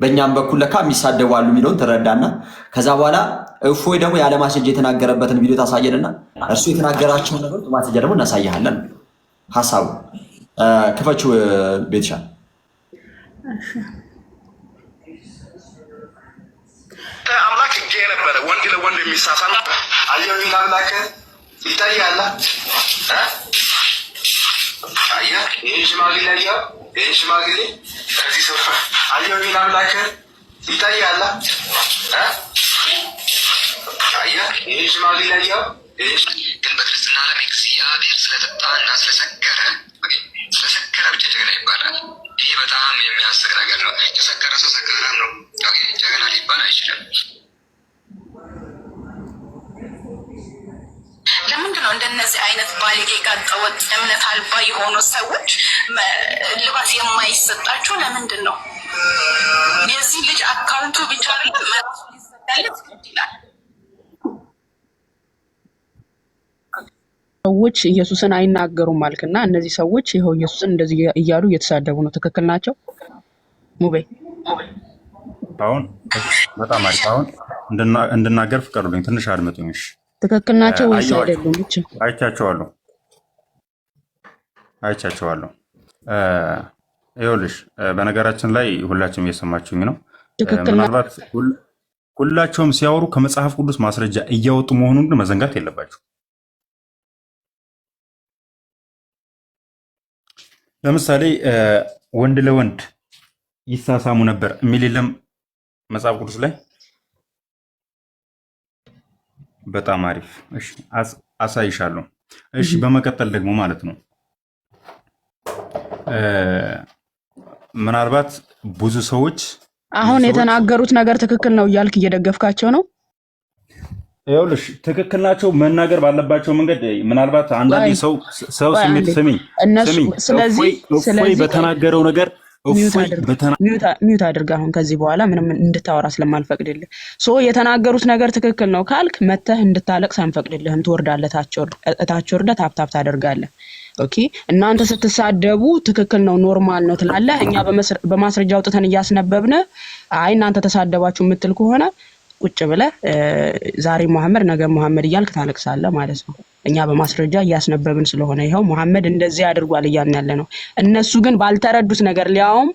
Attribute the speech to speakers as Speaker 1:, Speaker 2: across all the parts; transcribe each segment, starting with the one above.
Speaker 1: በእኛም በኩል ለካ የሚሳደቡ አሉ የሚለውን ትረዳና ከዛ በኋላ እፎይ ደግሞ ያለ ማስረጃ የተናገረበትን ቪዲዮ ታሳየንና እርሱ የተናገራቸውን ነገሮች በማስረጃ ደግሞ እናሳያለን። ሐሳቡ ክፈችው ቤትሻ
Speaker 2: አምላክ እጄ ነበረ ወንድ ለወንድ የሚሳሳል አየሁ አምላክ ይታያል። አየህ ይህ ሽማግሌ አየኸው፣ ይህ ሽማግሌ ከዚህ ሰው አየሁ አምላክ ይታያል። አየህ ይህ ሽማግሌ አየኸው። ግን በክርስትና ዓለም እግዚአብሔር ስለጠጣና ስለሰከረ ብቻ ጀግና ይባላል። ይህ በጣም የሚያስቅ ነገር ነው። የሰከረ ሰው ሰካራም ነው፣ ጀግና ሊባል አይችልም። ለምንድን ነው እንደነዚህ አይነት ባለጌ ጋጠወጥ እምነት አልባ የሆኑ ሰዎች ልባት የማይሰጣቸው? ለምንድን ነው የዚህ ልጅ አካውንቱ ብቻ መራሱ ሊሰጣለት ይላል?
Speaker 3: ሰዎች ኢየሱስን አይናገሩም ማልክና እነዚህ ሰዎች ይሄው ኢየሱስን እንደዚህ እያሉ እየተሳደቡ ነው። ትክክል ናቸው? ሙቤ
Speaker 4: አሁን በጣም አሪፍ። አሁን እንድናገር ፍቀዱልኝ፣ ትንሽ አድምጡኝ። እሺ
Speaker 3: ትክክል ናቸው ወይስ አይደሉም? ብቻ አይቻቸዋለሁ። ይኸውልሽ በነገራችን ላይ ሁላችሁም እየሰማችሁኝ ነው። ምናልባት ሁላቸውም ሲያወሩ ከመጽሐፍ ቅዱስ ማስረጃ እያወጡ መሆኑን ግን መዘንጋት የለባችሁ። ለምሳሌ ወንድ ለወንድ ይሳሳሙ ነበር የሚል የለም መጽሐፍ ቅዱስ ላይ? በጣም አሪፍ። እሺ አሳይሻለሁ። እሺ በመቀጠል ደግሞ ማለት ነው ምናልባት ብዙ ሰዎች አሁን የተናገሩት ነገር ትክክል ነው እያልክ እየደገፍካቸው ነው።
Speaker 4: ይኸውልሽ ትክክል ናቸው መናገር ባለባቸው መንገድ። ምናልባት አንዳንድ ሰው ስሜት ስሚኝ፣ ስለዚህ በተናገረው ነገር
Speaker 3: ሚዩት አድርግ። አሁን ከዚህ በኋላ ምንም እንድታወራ ስለማልፈቅድልህ የተናገሩት ነገር ትክክል ነው ካልክ መተህ እንድታለቅስ አንፈቅድልህም። ትወርዳለህ፣ ታች ወርደህ ታፕታፕ ታደርጋለህ። ኦኬ እናንተ ስትሳደቡ ትክክል ነው ኖርማል ነው ትላለህ። እኛ በማስረጃ አውጥተን እያስነበብን አይ እናንተ ተሳደባችሁ የምትል ከሆነ ቁጭ ብለህ ዛሬ መሐመድ ነገ መሐመድ እያልክ ታለቅሳለህ ማለት ነው። እኛ በማስረጃ እያስነበብን ስለሆነ ይኸው መሐመድ እንደዚህ አድርጓል እያልን ያለ ነው። እነሱ ግን ባልተረዱት ነገር ሊያውም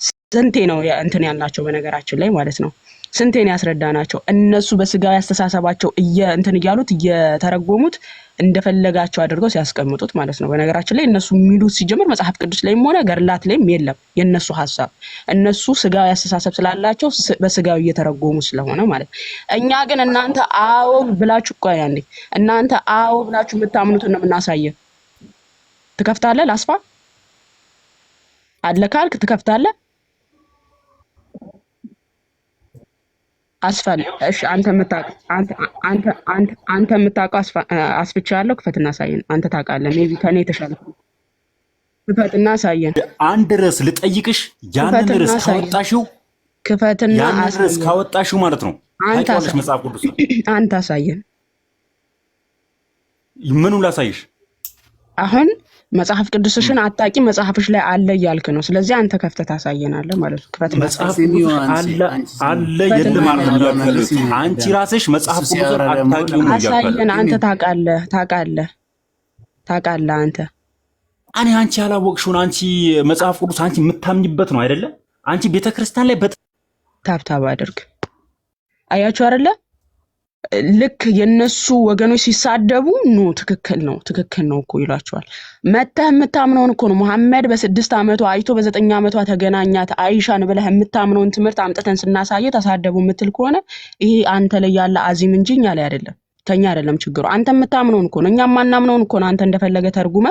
Speaker 3: ስንቴ ነው እንትን ያልናቸው በነገራችን ላይ ማለት ነው። ስንቴን ያስረዳናቸው እነሱ በስጋዊ አስተሳሰባቸው እንትን እያሉት እየተረጎሙት እንደፈለጋቸው አድርገው ሲያስቀምጡት ማለት ነው። በነገራችን ላይ እነሱ የሚሉት ሲጀምር መጽሐፍ ቅዱስ ላይም ሆነ ገርላት ላይም የለም የነሱ ሐሳብ። እነሱ ስጋዊ አስተሳሰብ ስላላቸው በስጋዊ እየተረጎሙ ስለሆነ ማለት ነው። እኛ ግን እናንተ አዎ ብላችሁ ቆይ አንዴ እናንተ አዎ ብላችሁ የምታምኑት ነው የምናሳየው። ትከፍታለህ ላስፋ አለ ካልክ ትከፍታለህ አስፋል። እሺ አንተ የምታውቀው አስፍቻለሁ። ክፈትና ሳየን። አንተ ታውቃለህ ሜቢ ከኔ የተሻለ ክፈትና ሳየን።
Speaker 4: አንድ ርዕስ ልጠይቅሽ፣ ያንን ርዕስ ካወጣሽው
Speaker 3: ክፈትና
Speaker 4: ያንን ርዕስ ካወጣሽው ማለት ነው ታውቂዋለሽ መጽሐፍ ቅዱስ
Speaker 3: አንተ አሳየን።
Speaker 4: ምኑ ላሳይሽ?
Speaker 3: አሁን መጽሐፍ ቅዱስሽን አጣቂ መጽሐፍሽ ላይ አለ እያልክ ነው። ስለዚህ አንተ ከፍተህ ታሳየናለህ ማለት ነው። ክፈት
Speaker 4: መጽሐፍ አለ የለም ማለት ነው። አንቺ ራስሽ መጽሐፍ ቅዱስን አጣቂው ነው
Speaker 3: አሳየን። አንተ ታውቃለህ አንተ
Speaker 4: እኔ አንቺ ያላወቅሽውን አንቺ መጽሐፍ ቅዱስ አንቺ የምታምኝበት ነው አይደለ? አንቺ ቤተክርስቲያን ላይ
Speaker 3: ታብታብ አድርግ። አያችሁ አይደለ? ልክ የነሱ ወገኖች ሲሳደቡ ትክክል ነው እኮ ይሏቸዋል። መተህ የምታምነውን እኮ ነው መሐመድ በ6 ዓመቷ አይቶ በ9 ዓመቷ ተገናኛት አይሻን ብለህ የምታምነውን ትምህርት አምጥተን ስናሳየ ተሳደቡ የምትል ከሆነ ይሄ አንተ ላይ ያለ አዚም እንጂ እኛ ላይ አይደለም። ከኛ አይደለም ችግሩ። አንተ የምታምነውን እኮ ነው እኛ ማናምነውን እኮ ነው አንተ እንደፈለገ ተርጉመ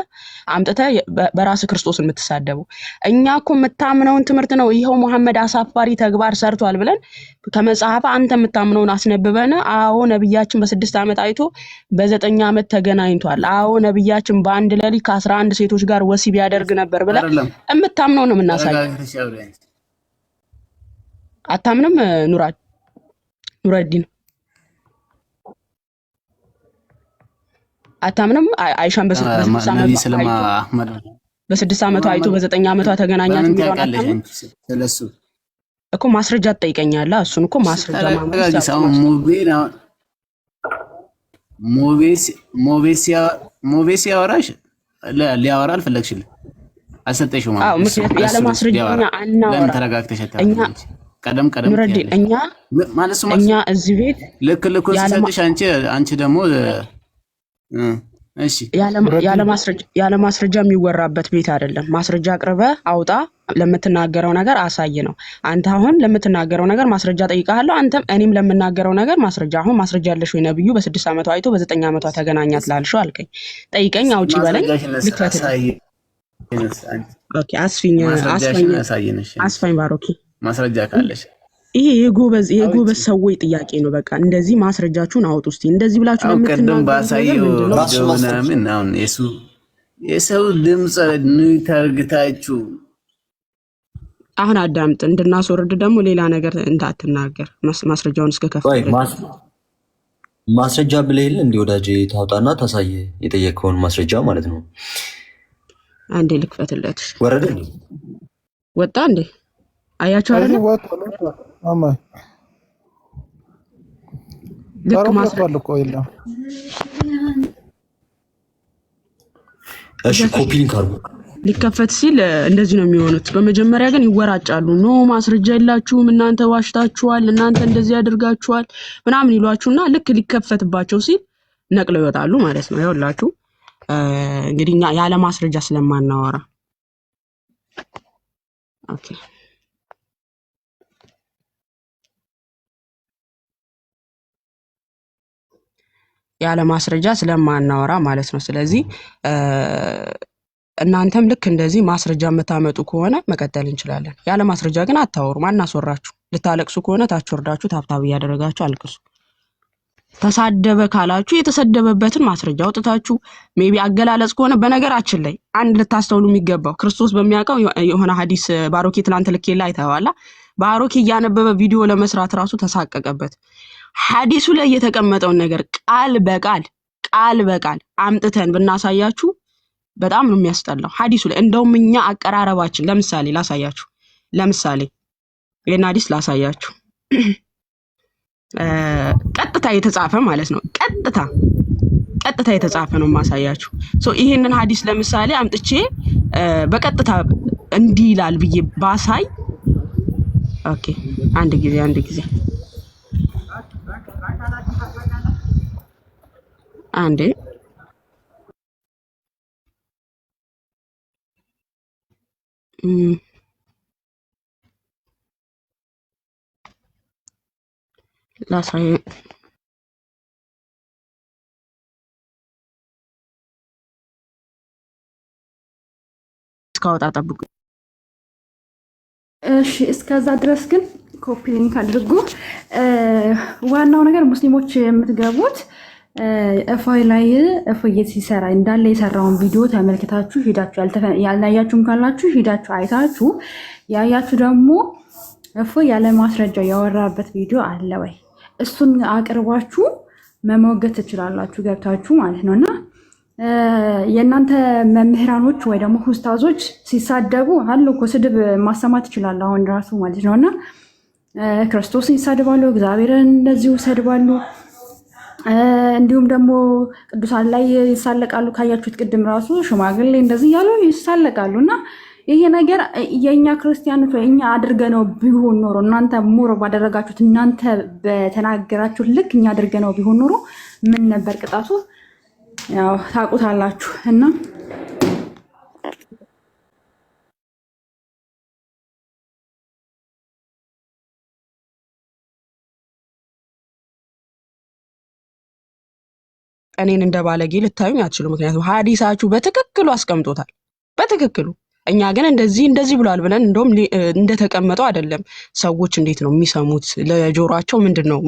Speaker 3: አምጥተህ በራስ ክርስቶስን የምትሳደበው። እኛ እኮ የምታምነውን ትምህርት ነው ይሄው መሐመድ አሳፋሪ ተግባር ሰርቷል ብለን ከመጽሐፍ አንተ የምታምነውን አስነብበና አዎ ነብያችን በ6 ዓመት አይቶ በ9 ዓመት ተገናኝቷል፣ አዎ ነብያችን በአንድ ሌሊት ከ11 ሴቶች ጋር ወሲብ ያደርግ ነበር ብለን የምታምነው ነው የምናሳየው። አታምንም? ኑረዲን አታምንም? አይሻን በ6 ዓመቷ አይቶ በ9 ዓመቷ ተገናኛት የሚለው አታምንም? እኮ ማስረጃ ትጠይቀኛለህ። እሱን እኮ ማስረጃ
Speaker 5: ተረጋጊ። ሳይሆን ሞቤስ ያወራሽ ሊያወራ አልፈለግሽልኝ አልሰጠሽውም ማለት ነው።
Speaker 3: ምክንያቱም ያለ ማስረጃ አናወራ።
Speaker 5: ለምን ተረጋግተሽ አታወሪኝ? ቀደም
Speaker 3: ምረዲ እኛ እዚህ ቤት
Speaker 5: ልክ ሲሰጥሽ አንቺ ደግሞ እሺ
Speaker 3: ያለ ማስረጃ የሚወራበት ቤት አይደለም። ማስረጃ አቅርበ አውጣ፣ ለምትናገረው ነገር አሳይ ነው። አንተ አሁን ለምትናገረው ነገር ማስረጃ ጠይቃለሁ። አንተም እኔም ለምናገረው ነገር ማስረጃ አሁን ማስረጃ ያለሽ ወይ ነብዩ በ6 ዓመቷ አይቶ በ9 ዓመቷ ተገናኛት ላልሽው አልከኝ። ጠይቀኝ፣ አውጪ በለኝ። ልክፈት። ኦኬ አስፋኝ ባሮኪ
Speaker 5: ማስረጃ ካለሽ
Speaker 3: ይሄ የጎበዝ ሰዎች ጥያቄ ነው። በቃ እንደዚህ ማስረጃችሁን አውጡ እስቲ። እንደዚህ ብላችሁ
Speaker 5: ለምትናገሩ ባሳየው ምን አሁን የሰው ድምጽ ንታርግታችሁ
Speaker 3: አሁን አዳምጥ። እንድናስወርድ ደግሞ ሌላ ነገር እንዳትናገር ማስረጃውን እስከከፈለ
Speaker 1: ማስረጃ ብለህ እንደ ወዳጄ ታውጣና ታሳየ የጠየቀውን ማስረጃ ማለት ነው።
Speaker 3: አንዴ ልክፈትለት።
Speaker 1: ወረደ እንዴ?
Speaker 3: ወጣ እንዴ? አያችሁ አይደል?
Speaker 6: አማይ
Speaker 3: ልክ ማስረጃ
Speaker 6: እኮ የለም።
Speaker 1: እሺ ኮፒ ሊንክ አድርጉ።
Speaker 3: ሊከፈት ሲል እንደዚህ ነው የሚሆኑት። በመጀመሪያ ግን ይወራጫሉ። ኖ ማስረጃ የላችሁም እናንተ ዋሽታችኋል፣ እናንተ እንደዚህ ያደርጋችኋል ምናምን ይሏችሁና ልክ ሊከፈትባቸው ሲል ነቅለው ይወጣሉ ማለት ነው። ይኸውላችሁ እንግዲህ ያለ ማስረጃ ስለማናወራ ኦኬ ያለ ማስረጃ ስለማናወራ ማለት ነው። ስለዚህ እናንተም ልክ እንደዚህ ማስረጃ የምታመጡ ከሆነ መቀጠል እንችላለን። ያለ ማስረጃ ግን አታወሩ። ማናስወራችሁ። ልታለቅሱ ከሆነ ታች ወርዳችሁ ታብታብ እያደረጋችሁ አልቅሱ። ተሳደበ ካላችሁ የተሰደበበትን ማስረጃ አውጥታችሁ ሜቢ አገላለጽ ከሆነ በነገራችን ላይ አንድ ልታስተውሉ የሚገባው ክርስቶስ በሚያውቀው የሆነ ሐዲስ ባሮኪ ትላንት ልኬላ አይተዋላ። ባሮኪ እያነበበ ቪዲዮ ለመስራት ራሱ ተሳቀቀበት። ሐዲሱ ላይ የተቀመጠውን ነገር ቃል በቃል አምጥተን ብናሳያችሁ በጣም ነው የሚያስጠላው። ሐዲሱ ላይ እንደውም እኛ አቀራረባችን ለምሳሌ ላሳያችሁ። ለምሳሌ የና ሐዲስ ላሳያችሁ። ቀጥታ የተጻፈ ማለት ነው። ቀጥታ የተጻፈ ነው ማሳያችሁ። ይሄንን ሐዲስ ለምሳሌ አምጥቼ በቀጥታ እንዲህ ይላል ብዬ ባሳይ ኦኬ አንድ ጊዜ አንዴ ላሳይ እስካወጣ ጠብቁ።
Speaker 7: እሺ እስከዛ ድረስ ግን ኮፒ ሊንክ አድርጉ። ዋናው ነገር ሙስሊሞች የምትገቡት እፎይ ላይ እፎይ ሲሰራ እንዳለ የሰራውን ቪዲዮ ተመልክታችሁ ሄዳችሁ ያላያችሁም ካላችሁ ሄዳችሁ አይታችሁ ያያችሁ ደግሞ እፎይ ያለ ማስረጃ ያወራበት ቪዲዮ አለ ወይ እሱን አቅርባችሁ መሞገት ትችላላችሁ ገብታችሁ ማለት ነውና የእናንተ መምህራኖች ወይ ደግሞ ኡስታዞች ሲሳደቡ አሉ እኮ ስድብ ማሰማት ይችላል። አሁን ራሱ ማለት ነውና ክርስቶስን ይሳደባሉ፣ እግዚአብሔርን እንደዚሁ ይሳደባሉ። እንዲሁም ደግሞ ቅዱሳን ላይ ይሳለቃሉ። ካያችሁት ቅድም ራሱ ሽማግሌ እንደዚህ ያሉ ይሳለቃሉና ይሄ ነገር የኛ ክርስቲያኖች ወይ እኛ አድርገነው ቢሆን ኖሮ እናንተ ሞር ባደረጋችሁት እናንተ በተናገራችሁት ልክ እኛ አድርገነው ቢሆን ኖሮ ምን ነበር ቅጣቱ? ያው ታውቁታላችሁ። እና
Speaker 3: እኔን እንደ ባለጌ ልታዩኝ አትችሉ። ምክንያቱም ሐዲሳችሁ በትክክሉ አስቀምጦታል። በትክክሉ እኛ ግን እንደዚህ ብሏል ብለን እንደውም እንደተቀመጠው አይደለም። ሰዎች እንዴት ነው የሚሰሙት? ለጆሮአቸው ምንድነው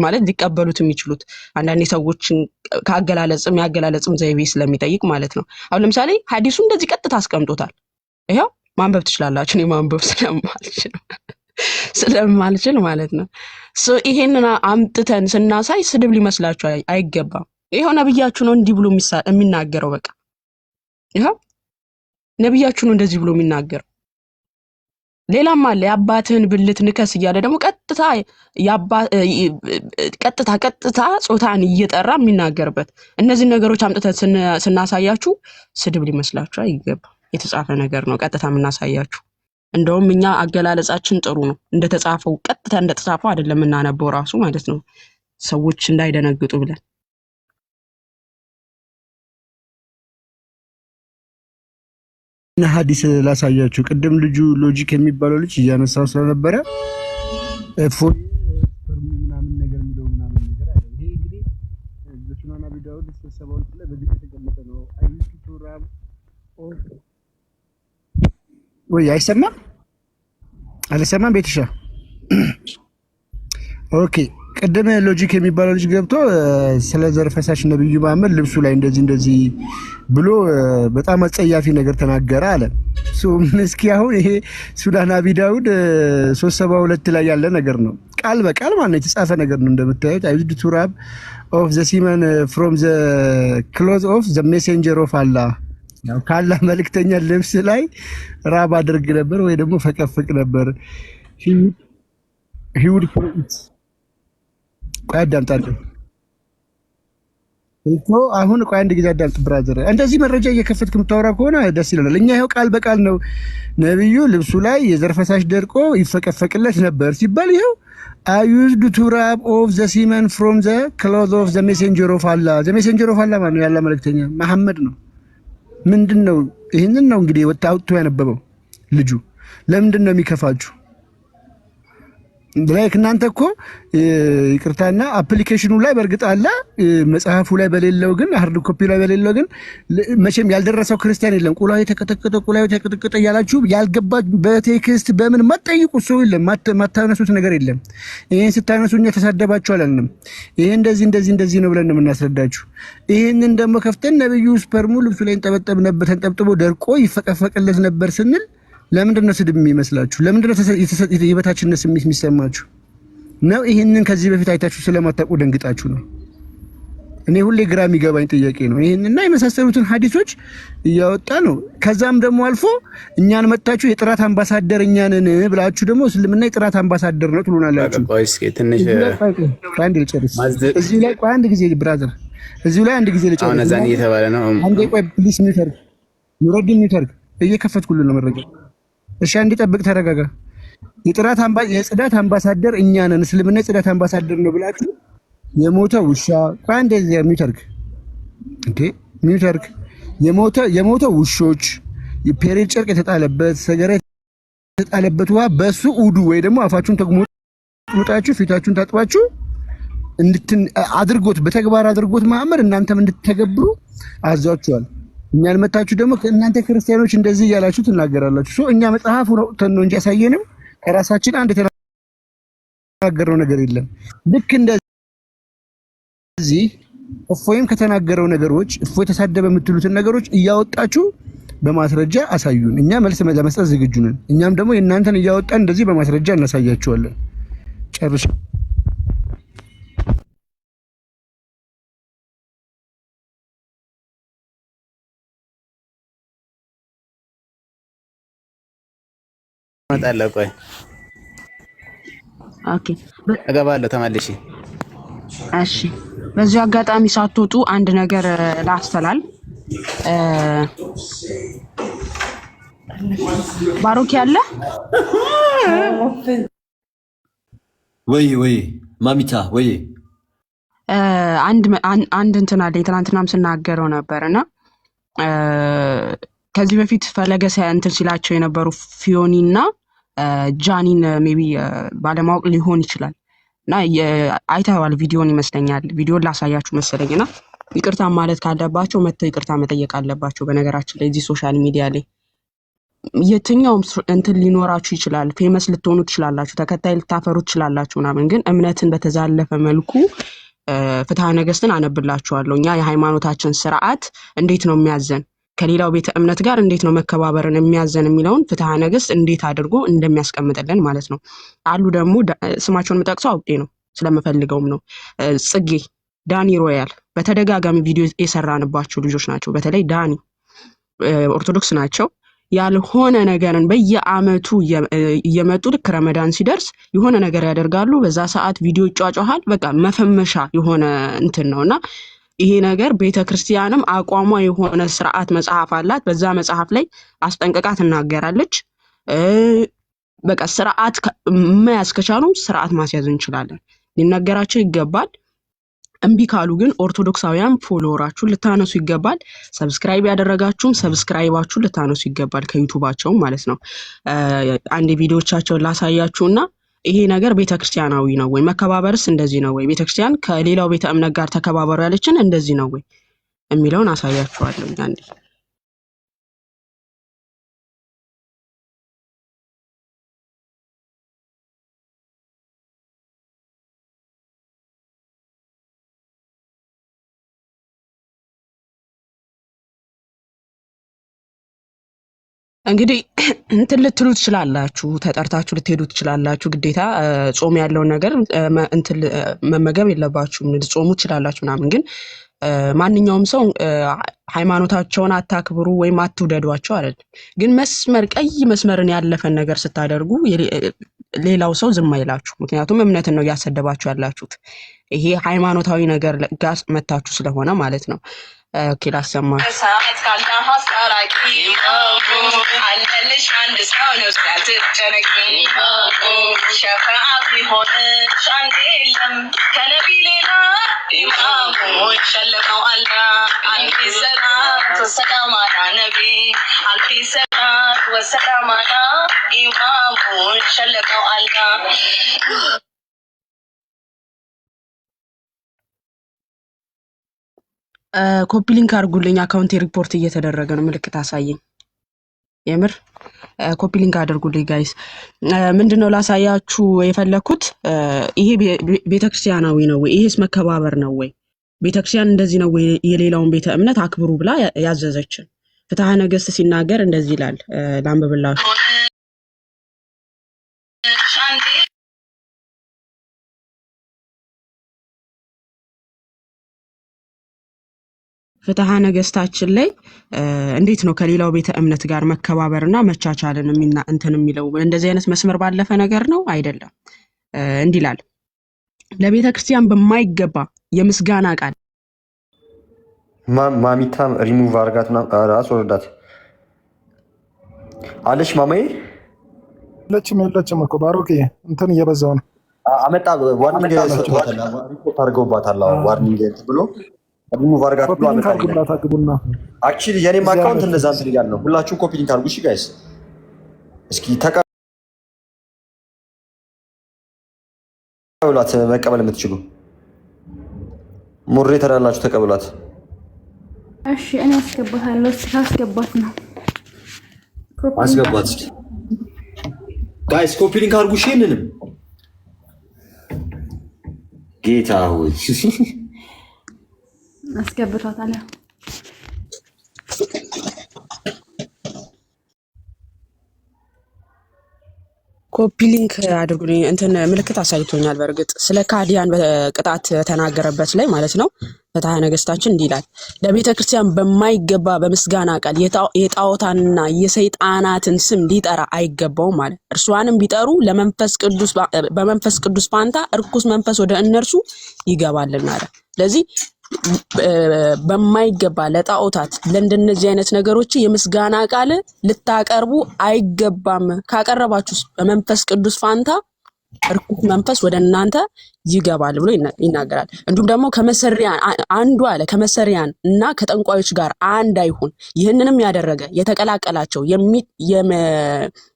Speaker 3: ማለት ሊቀበሉት የሚችሉት? አንዳንዴ ሰዎችን ያገላለጽም ዘይቤ ስለሚጠይቅ ማለት ነው። አሁን ለምሳሌ ሐዲሱ እንደዚህ ቀጥታ አስቀምጦታል። ይሄው ማንበብ ትችላላችሁ። እኔ ማንበብ ስለማልችል ማለት ነው። ይሄንን አምጥተን ስናሳይ ስድብ ሊመስላችሁ አይገባም። ይሄው ነብያችሁ ነው እንዲህ ብሎ የሚናገረው። በቃ ይሄው ነብያችሁ ነው እንደዚህ ብሎ የሚናገረው። ሌላም አለ የአባትህን ብልት ንከስ እያለ ደግሞ ቀጥታ ጾታን እየጠራ የሚናገርበት እነዚህ ነገሮች አምጥተን ስናሳያችሁ ስድብ ሊመስላችሁ አይገባም። የተጻፈ ነገር ነው ቀጥታ የምናሳያችሁ። እንደውም እኛ አገላለጻችን ጥሩ ነው። እንደተጻፈው ቀጥታ እንደተጻፈው አይደለም እናነበው ራሱ ማለት ነው ሰዎች እንዳይደነግጡ ብለን።
Speaker 6: ሐዲስ ላሳያችሁ። ቅድም ልጁ ሎጂክ የሚባለው ልጅ እያነሳው ስለነበረ ፎር ምናምን ነገር የሚለው ምናምን ነገር አለ። ይሄ እንግዲህ በሱናን አቢ ዳውድ 72 ላይ በግልጽ የተቀመጠ ነው። አይዩቱ ቱራብ ወይ አይሰማም? አልሰማም ቤትሻ ኦኬ። ቅድም ሎጂክ የሚባለው ልጅ ገብቶ ስለ ዘር ፈሳሽ ነብዩ መሐመድ ልብሱ ላይ እንደዚህ ብሎ በጣም አጸያፊ ነገር ተናገረ አለ። እስኪ አሁን ይሄ ሱናን አቢ ዳውድ 372 ላይ ያለ ነገር ነው። ቃል በቃል ማለት የተጻፈ ነገር ነው። እንደምታዩት አይሁድ ቱራብ ኦፍ ዘ ሲመን ፍሮም ዘ ክሎዝ ኦፍ ዘ ሜሴንጀር ኦፍ አላህ፣ ያው ካላ መልእክተኛ ልብስ ላይ ራብ አድርግ ነበር ወይ ደግሞ ፈቀፍቅ ነበር። he would ቆይ አዳምጣለሁ እኮ አሁን ቆይ አንድ ጊዜ አዳምጥ ብራዘር። እንደዚህ መረጃ እየከፈትክ የምታወራ ከሆነ ደስ ይላል። እኛ ይኸው ቃል በቃል ነው ነብዩ ልብሱ ላይ የዘር ፈሳሽ ደርቆ ይፈቀፈቅለት ነበር ሲባል ይኸው I used to rub off the semen from the clothes of the messenger of Allah. the messenger of Allah ማለት ነው ያለ መልእክተኛ መሐመድ ነው። ምንድነው? ይሄንን ነው እንግዲህ ወጣውቶ ያነበበው ልጁ። ለምንድን ነው የሚከፋችሁ? ላይክ እናንተ እኮ ይቅርታና አፕሊኬሽኑ ላይ በርግጥ አለ መጽሐፉ ላይ በሌለው ግን ሃርድ ኮፒ ላይ በሌለው ግን መቼም ያልደረሰው ክርስቲያን የለም። ቁላው የተቀጠቀጠ ያላችሁ ያልገባ በቴክስት በምን ማጠይቁ ሰው የለም። ማታነሱት ነገር የለም። ይሄን ስታነሱኛ ተሳደባችሁ አላልንም። ይሄ እንደዚህ ነው ብለን ነው የምናስረዳችሁ። ይሄንን ደግሞ ከፍተን ነብዩ ስፐርሙ ልብሱ ላይ ተንጠብጥቦ ደርቆ ይፈቀፈቅለት ነበር ስንል ለምንድን ነው ስድብ የሚመስላችሁ? ለምንድን ነው የበታችነት ስሜት የሚሰማችሁ ነው? ይሄንን ከዚህ በፊት አይታችሁ ስለማታውቁ ደንግጣችሁ ነው። እኔ ሁሌ ግራ የሚገባኝ ጥያቄ ነው። ይሄንና የመሳሰሉትን ሐዲሶች እያወጣ ነው። ከዛም ደግሞ አልፎ እኛን መጣችሁ የጥራት አምባሳደር እኛንን ብላችሁ ደግሞ እስልምና የጥራት አምባሳደር ነው ትሉናላችሁ።
Speaker 5: ቆይ እስኪ ትንሽ
Speaker 6: አንድ ልጨርስ። እዚህ ላይ ቆይ አንድ ጊዜ ብራዘር፣ እዚህ ላይ አንድ ጊዜ ልጨርስ።
Speaker 5: አሁን እዛን እየተባለ ነው።
Speaker 6: አንዴ ቆይ ፕሊስ ሚውተር ኑረዲን ሚውተር እየከፈትኩልህ ነው መረጃ። እሺ አንዴ ጠብቅ፣ ተረጋጋ። የጽዳት አምባሳደር እኛ ነን፣ እስልምና የጽዳት አምባሳደር ነው ብላችሁ የሞተ ውሻ ቋንዴ ሚውተርክ እንዴ ሚውተርክ የሞተ ውሾች የፔሬድ ጨርቅ የተጣለበት ሰገራ የተጣለበት ውሃ በሱ ኡዱ ወይ ደግሞ አፋችሁን ተግሞጣችሁ ፊታችሁን ታጥባችሁ አድርጎት በተግባር አድርጎት መሐመድ እናንተም እንድትተገብሩ አዟችኋል። እኛን መታችሁ ደግሞ እናንተ ክርስቲያኖች እንደዚህ እያላችሁ ትናገራላችሁ። እኛ መጽሐፉ ነው እንጂ ያሳየነው ከራሳችን አንድ የተናገረው ነገር የለም። ልክ እንደዚህ እፎይም ከተናገረው ነገሮች እፎይ ተሳደበ የምትሉትን ነገሮች እያወጣችሁ በማስረጃ አሳዩን። እኛ መልስ ለመስጠት ዝግጁ ነን። እኛም ደግሞ የእናንተን እያወጣን እንደዚህ በማስረጃ እናሳያችኋለን። ጨርሻ
Speaker 5: መጣለ ቆይ
Speaker 3: ኦኬ
Speaker 5: እገባለሁ ተመልሼ።
Speaker 3: እሺ በዚህ አጋጣሚ ሳትወጡ አንድ ነገር ላስተላል። ባሮክ ያለ
Speaker 1: ወይ ማሚታ ወይ
Speaker 3: አንድ እንትና ላይ ትናንትናም ስናገረው ነበርና ከዚህ በፊት ፈለገ እንትን ሲላቸው የነበሩ ፊዮኒና ጃኒን ሜቢ ባለማወቅ ሊሆን ይችላል እና አይተዋል ቪዲዮን ይመስለኛል። ቪዲዮን ላሳያችሁ መሰለኝና ይቅርታ ማለት ካለባቸው መተው ይቅርታ መጠየቅ አለባቸው። በነገራችን ላይ እዚህ ሶሻል ሚዲያ ላይ የትኛውም እንትን ሊኖራችሁ ይችላል። ፌመስ ልትሆኑ ትችላላችሁ፣ ተከታይ ልታፈሩ ትችላላችሁ ምናምን። ግን እምነትን በተዛለፈ መልኩ ፍትሐ ነገሥትን አነብላችኋለሁ። እኛ የሃይማኖታችን ስርዓት እንዴት ነው የሚያዘን ከሌላው ቤተ እምነት ጋር እንዴት ነው መከባበርን የሚያዘን የሚለውን ፍትሐ ነገሥት እንዴት አድርጎ እንደሚያስቀምጥልን ማለት ነው። አሉ ደግሞ ስማቸውን የምጠቅሰው አውቄ ነው ስለምፈልገውም ነው። ጽጌ፣ ዳኒ ሮያል በተደጋጋሚ ቪዲዮ የሰራንባቸው ልጆች ናቸው። በተለይ ዳኒ ኦርቶዶክስ ናቸው። ያልሆነ ነገርን በየአመቱ እየመጡ ልክ ረመዳን ሲደርስ የሆነ ነገር ያደርጋሉ። በዛ ሰዓት ቪዲዮ ይጫጫሃል። በቃ መፈመሻ የሆነ እንትን ነውና ይሄ ነገር ቤተክርስቲያንም አቋሟ የሆነ ስርዓት መጽሐፍ አላት። በዛ መጽሐፍ ላይ አስጠንቅቃ ትናገራለች። በቃ ስርዓት መያዝ ከቻሉ ስርዓት ማስያዝ እንችላለን። ሊነገራቸው ይገባል። እምቢ ካሉ ግን ኦርቶዶክሳውያን ፎሎወራችሁን ልታነሱ ይገባል። ሰብስክራይብ ያደረጋችሁም ሰብስክራይባችሁን ልታነሱ ይገባል ከዩቲዩባቸው ማለት ነው። አንድ ቪዲዮቻቸውን ላሳያችሁና ይሄ ነገር ቤተክርስቲያናዊ ነው ወይ? መከባበርስ እንደዚህ ነው ወይ? ቤተክርስቲያን ከሌላው ቤተ እምነት ጋር ተከባበሩ ያለችን እንደዚህ ነው ወይ የሚለውን አሳያችኋለሁ አንዴ። እንግዲህ እንትን ልትሉ ትችላላችሁ፣ ተጠርታችሁ ልትሄዱ ትችላላችሁ። ግዴታ ጾም ያለውን ነገር እንትን መመገብ የለባችሁም፣ ልትጾሙ ትችላላችሁ ምናምን። ግን ማንኛውም ሰው ሃይማኖታቸውን አታክብሩ ወይም አትውደዷቸው አይደለም። ግን ቀይ መስመርን ያለፈን ነገር ስታደርጉ ሌላው ሰው ዝም አይላችሁ። ምክንያቱም እምነትን ነው እያሰደባችሁ ያላችሁት። ይሄ ሃይማኖታዊ ነገር ጋር መታችሁ ስለሆነ ማለት ነው። ኦኬ ላሰማ ኮፒ ሊንክ አድርጉልኝ። አካውንት ሪፖርት እየተደረገ ነው። ምልክት አሳየኝ። የምር ኮፒ ሊንክ አድርጉልኝ ጋይስ። ምንድነው ላሳያችሁ የፈለኩት፣ ይሄ ቤተክርስቲያናዊ ነው ወይ? ይሄስ መከባበር ነው ወይ? ቤተክርስቲያን እንደዚህ ነው ወይ የሌላውን ቤተ እምነት አክብሩ ብላ ያዘዘችን? ፍትሐ ነገሥት ሲናገር እንደዚህ ይላል። ላንብብላችሁ። ፍትሐ ነገሥታችን ላይ እንዴት ነው ከሌላው ቤተ እምነት ጋር መከባበርና መቻቻልን እንትን የሚለው? እንደዚህ አይነት መስመር ባለፈ ነገር ነው አይደለም። እንዲህ ይላል፣ ለቤተ ክርስቲያን በማይገባ የምስጋና ቃል
Speaker 1: ማሚታም ሪሙቭ አርጋት ራስ ወርዳት አለሽ ማማዬ
Speaker 8: የለችም እኮ ባሮኬ እንትን እየበዛው ነው።
Speaker 1: አመጣ ዋርኒንግ ሰጥቷታል። ሪፖርት አድርገውባታል። ዋርኒንግ ብሎ ሪሙቭ አርጋት ብሎ
Speaker 8: አመጣ።
Speaker 1: አክቹሊ የኔም አካውንት እንደዛ እንትን እያለ ነው። ሁላችሁም ኮፒ ሊንክ አድርጉ እሺ ጋይስ። እስኪ ተቀበሏት፣ መቀበል የምትችሉ ሞዴሬተር ያላችሁ ተቀበሏት።
Speaker 7: እሺ እኔ አስገባታለሁ። አስገባት ነው
Speaker 1: አስገባት። እስኪ ጋይስ ኮፒ ሊንክ አድርጉ እሺ። እንንም ጌታ ሆይ
Speaker 7: አስገብቷታል።
Speaker 3: ኮፒ ሊንክ አድርጉልኝ። እንትን ምልክት አሳይቶኛል። በእርግጥ ስለ ካዲያን በቅጣት ተናገረበት ላይ ማለት ነው። ፍትሐ ነገሥታችን እንዲህ ይላል፣ ለቤተ ክርስቲያን በማይገባ በምስጋና ቃል የጣዖታንና የሰይጣናትን ስም ሊጠራ አይገባውም ማለት። እርሷንም ቢጠሩ በመንፈስ ቅዱስ ፋንታ እርኩስ መንፈስ ወደ እነርሱ ይገባልና አለ። ስለዚህ በማይገባ ለጣዖታት ለእንደነዚህ አይነት ነገሮች የምስጋና ቃል ልታቀርቡ አይገባም። ካቀረባችሁ በመንፈስ ቅዱስ ፋንታ እርኩስ መንፈስ ወደ እናንተ ይገባል ብሎ ይናገራል። እንዲሁም ደግሞ ከመሰሪያን አንዱ አለ ከመሰሪያን እና ከጠንቋዮች ጋር አንድ አይሁን። ይህንንም ያደረገ የተቀላቀላቸው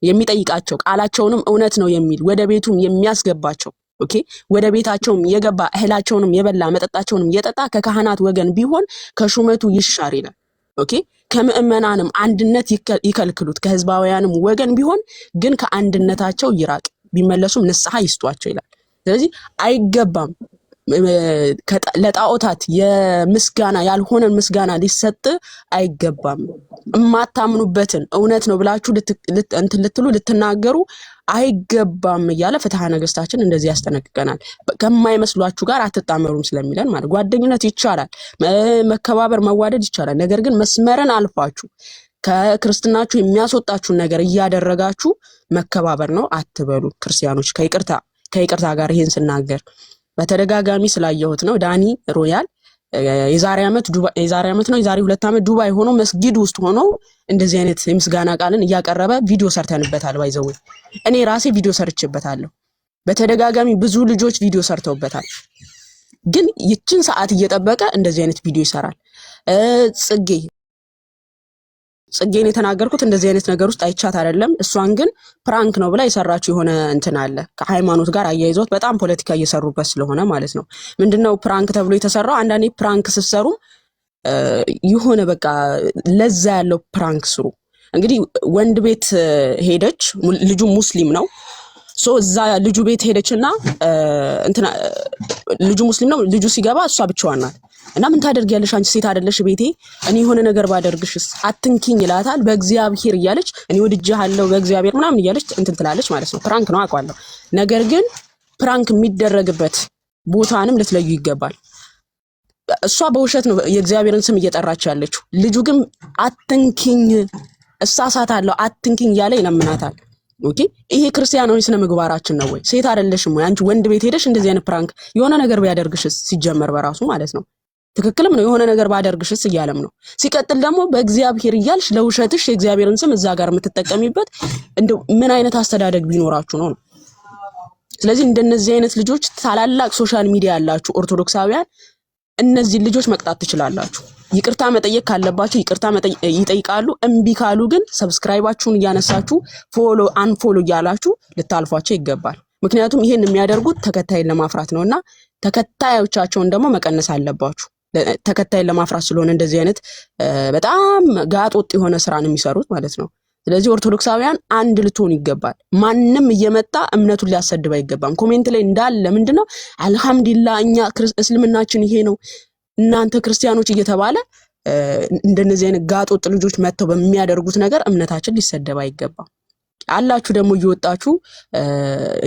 Speaker 3: የሚጠይቃቸው ቃላቸውንም እውነት ነው የሚል ወደ ቤቱም የሚያስገባቸው ኦኬ ወደ ቤታቸውም የገባ እህላቸውንም የበላ መጠጣቸውንም የጠጣ ከካህናት ወገን ቢሆን ከሹመቱ ይሻር ይላል። ኦኬ ከምእመናንም አንድነት ይከልክሉት፣ ከህዝባውያንም ወገን ቢሆን ግን ከአንድነታቸው ይራቅ፣ ቢመለሱም ንስሐ ይስጧቸው ይላል። ስለዚህ አይገባም ለጣዖታት የምስጋና ያልሆነን ምስጋና ሊሰጥ አይገባም። እማታምኑበትን እውነት ነው ብላችሁ ልትሉ ልትናገሩ አይገባም እያለ ፍትሐ ነገሥታችን እንደዚህ ያስጠነቅቀናል። ከማይመስሏችሁ ጋር አትጣመሩም ስለሚለን ማለት ጓደኝነት ይቻላል፣ መከባበር መዋደድ ይቻላል። ነገር ግን መስመርን አልፋችሁ ከክርስትናችሁ የሚያስወጣችሁን ነገር እያደረጋችሁ መከባበር ነው አትበሉ ክርስቲያኖች። ከይቅርታ ጋር ይሄን ስናገር በተደጋጋሚ ስላየሁት ነው። ዳኒ ሮያል የዛሬ ዓመት ነው የዛሬ 2 ዓመት ዱባይ ሆኖ መስጊድ ውስጥ ሆኖ እንደዚህ አይነት የምስጋና ቃልን እያቀረበ ቪዲዮ ሰርተንበታል። ባይዘው እኔ ራሴ ቪዲዮ ሰርችበታለሁ። በተደጋጋሚ ብዙ ልጆች ቪዲዮ ሰርተውበታል። ግን ይችን ሰዓት እየጠበቀ እንደዚህ አይነት ቪዲዮ ይሰራል። ጽጌን የተናገርኩት እንደዚህ አይነት ነገር ውስጥ አይቻት አይደለም። እሷን ግን ፕራንክ ነው ብላ የሰራችው የሆነ እንትን አለ ከሃይማኖት ጋር አያይዞት በጣም ፖለቲካ እየሰሩበት ስለሆነ ማለት ነው። ምንድነው ፕራንክ ተብሎ የተሰራው? አንዳንዴ ፕራንክ ስትሰሩ የሆነ በቃ ለዛ ያለው ፕራንክ ስሩ። እንግዲህ ወንድ ቤት ሄደች፣ ልጁ ሙስሊም ነው። እዛ ልጁ ቤት ሄደችና እንትና ልጁ ሙስሊም ነው። ልጁ ሲገባ እሷ ብቻዋን ናት። እና ምን ታደርጊያለሽ አንቺ ሴት አይደለሽ ቤቴ እኔ የሆነ ነገር ባደርግሽስ አትንኪኝ ይላታል። በእግዚአብሔር እያለች እኔ ወድጄሃለሁ በእግዚአብሔር ምናምን እያለች እንትን ትላለች ማለት ነው። ፕራንክ ነው አውቃለሁ። ነገር ግን ፕራንክ የሚደረግበት ቦታንም ልትለዩ ይገባል። እሷ በውሸት ነው የእግዚአብሔርን ስም እየጠራች ያለችው። ልጁ ግን አትንኪኝ እሳሳታለሁ አትንኪኝ እያለ ይለምናታል። ኦኬ ይሄ ክርስቲያናዊ ስነ ምግባራችን ነው ወይ? ሴት አይደለሽም ወይ አንቺ ወንድ ቤት ሄደሽ እንደዚህ አይነት ፕራንክ የሆነ ነገር ቢያደርግሽስ ሲጀመር በራሱ ማለት ነው ትክክልም ነው። የሆነ ነገር ባደርግሽስ እያለም ነው። ሲቀጥል ደግሞ በእግዚአብሔር እያልሽ ለውሸትሽ የእግዚአብሔርን ስም እዛ ጋር የምትጠቀሚበት እንደው ምን አይነት አስተዳደግ ቢኖራችሁ ነው? ስለዚህ እንደነዚህ አይነት ልጆች ታላላቅ ሶሻል ሚዲያ ያላችሁ ኦርቶዶክሳውያን እነዚህ ልጆች መቅጣት ትችላላችሁ። ይቅርታ መጠየቅ ካለባችሁ ይቅርታ ይጠይቃሉ። እምቢ ካሉ ግን ሰብስክራይባችሁን እያነሳችሁ አንፎሎ እያላችሁ ልታልፏቸው ይገባል። ምክንያቱም ይሄን የሚያደርጉት ተከታይን ለማፍራት ነውና ተከታዮቻቸውን ደግሞ መቀነስ አለባችሁ። ተከታይን ለማፍራት ስለሆነ እንደዚህ አይነት በጣም ጋጦጥ የሆነ ስራን የሚሰሩት ማለት ነው። ስለዚህ ኦርቶዶክሳውያን አንድ ልትሆኑ ይገባል። ማንም እየመጣ እምነቱን ሊያሰድብ አይገባም። ኮሜንት ላይ እንዳለ ምንድነው አልহামዱሊላህ እኛ እስልምናችን ይሄ ነው እናንተ ክርስቲያኖች እየተባለ እንደነዚህ አይነት ጋጦጥ ልጆች መተው በሚያደርጉት ነገር እምነታችን ሊሰደብ አይገባም። አላችሁ ደግሞ እየወጣችሁ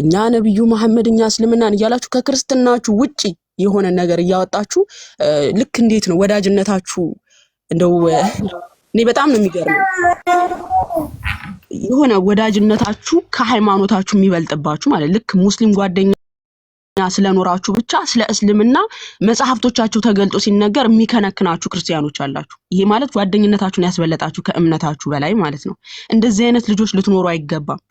Speaker 3: እኛ ነብዩ መሐመድ እኛ እስልምናን እያላችሁ ከክርስትናችሁ ውጪ የሆነ ነገር እያወጣችሁ ልክ እንዴት ነው ወዳጅነታችሁ? እንደው እኔ በጣም ነው የሚገርመው የሆነ ወዳጅነታችሁ ከሃይማኖታችሁ የሚበልጥባችሁ ማለት ልክ ሙስሊም ጓደኛ ስለኖራችሁ ብቻ ስለ እስልምና መጽሐፍቶቻችሁ ተገልጦ ሲነገር የሚከነክናችሁ ክርስቲያኖች አላችሁ። ይሄ ማለት ጓደኝነታችሁን ያስበለጣችሁ ከእምነታችሁ በላይ ማለት ነው። እንደዚህ አይነት ልጆች ልትኖሩ አይገባም።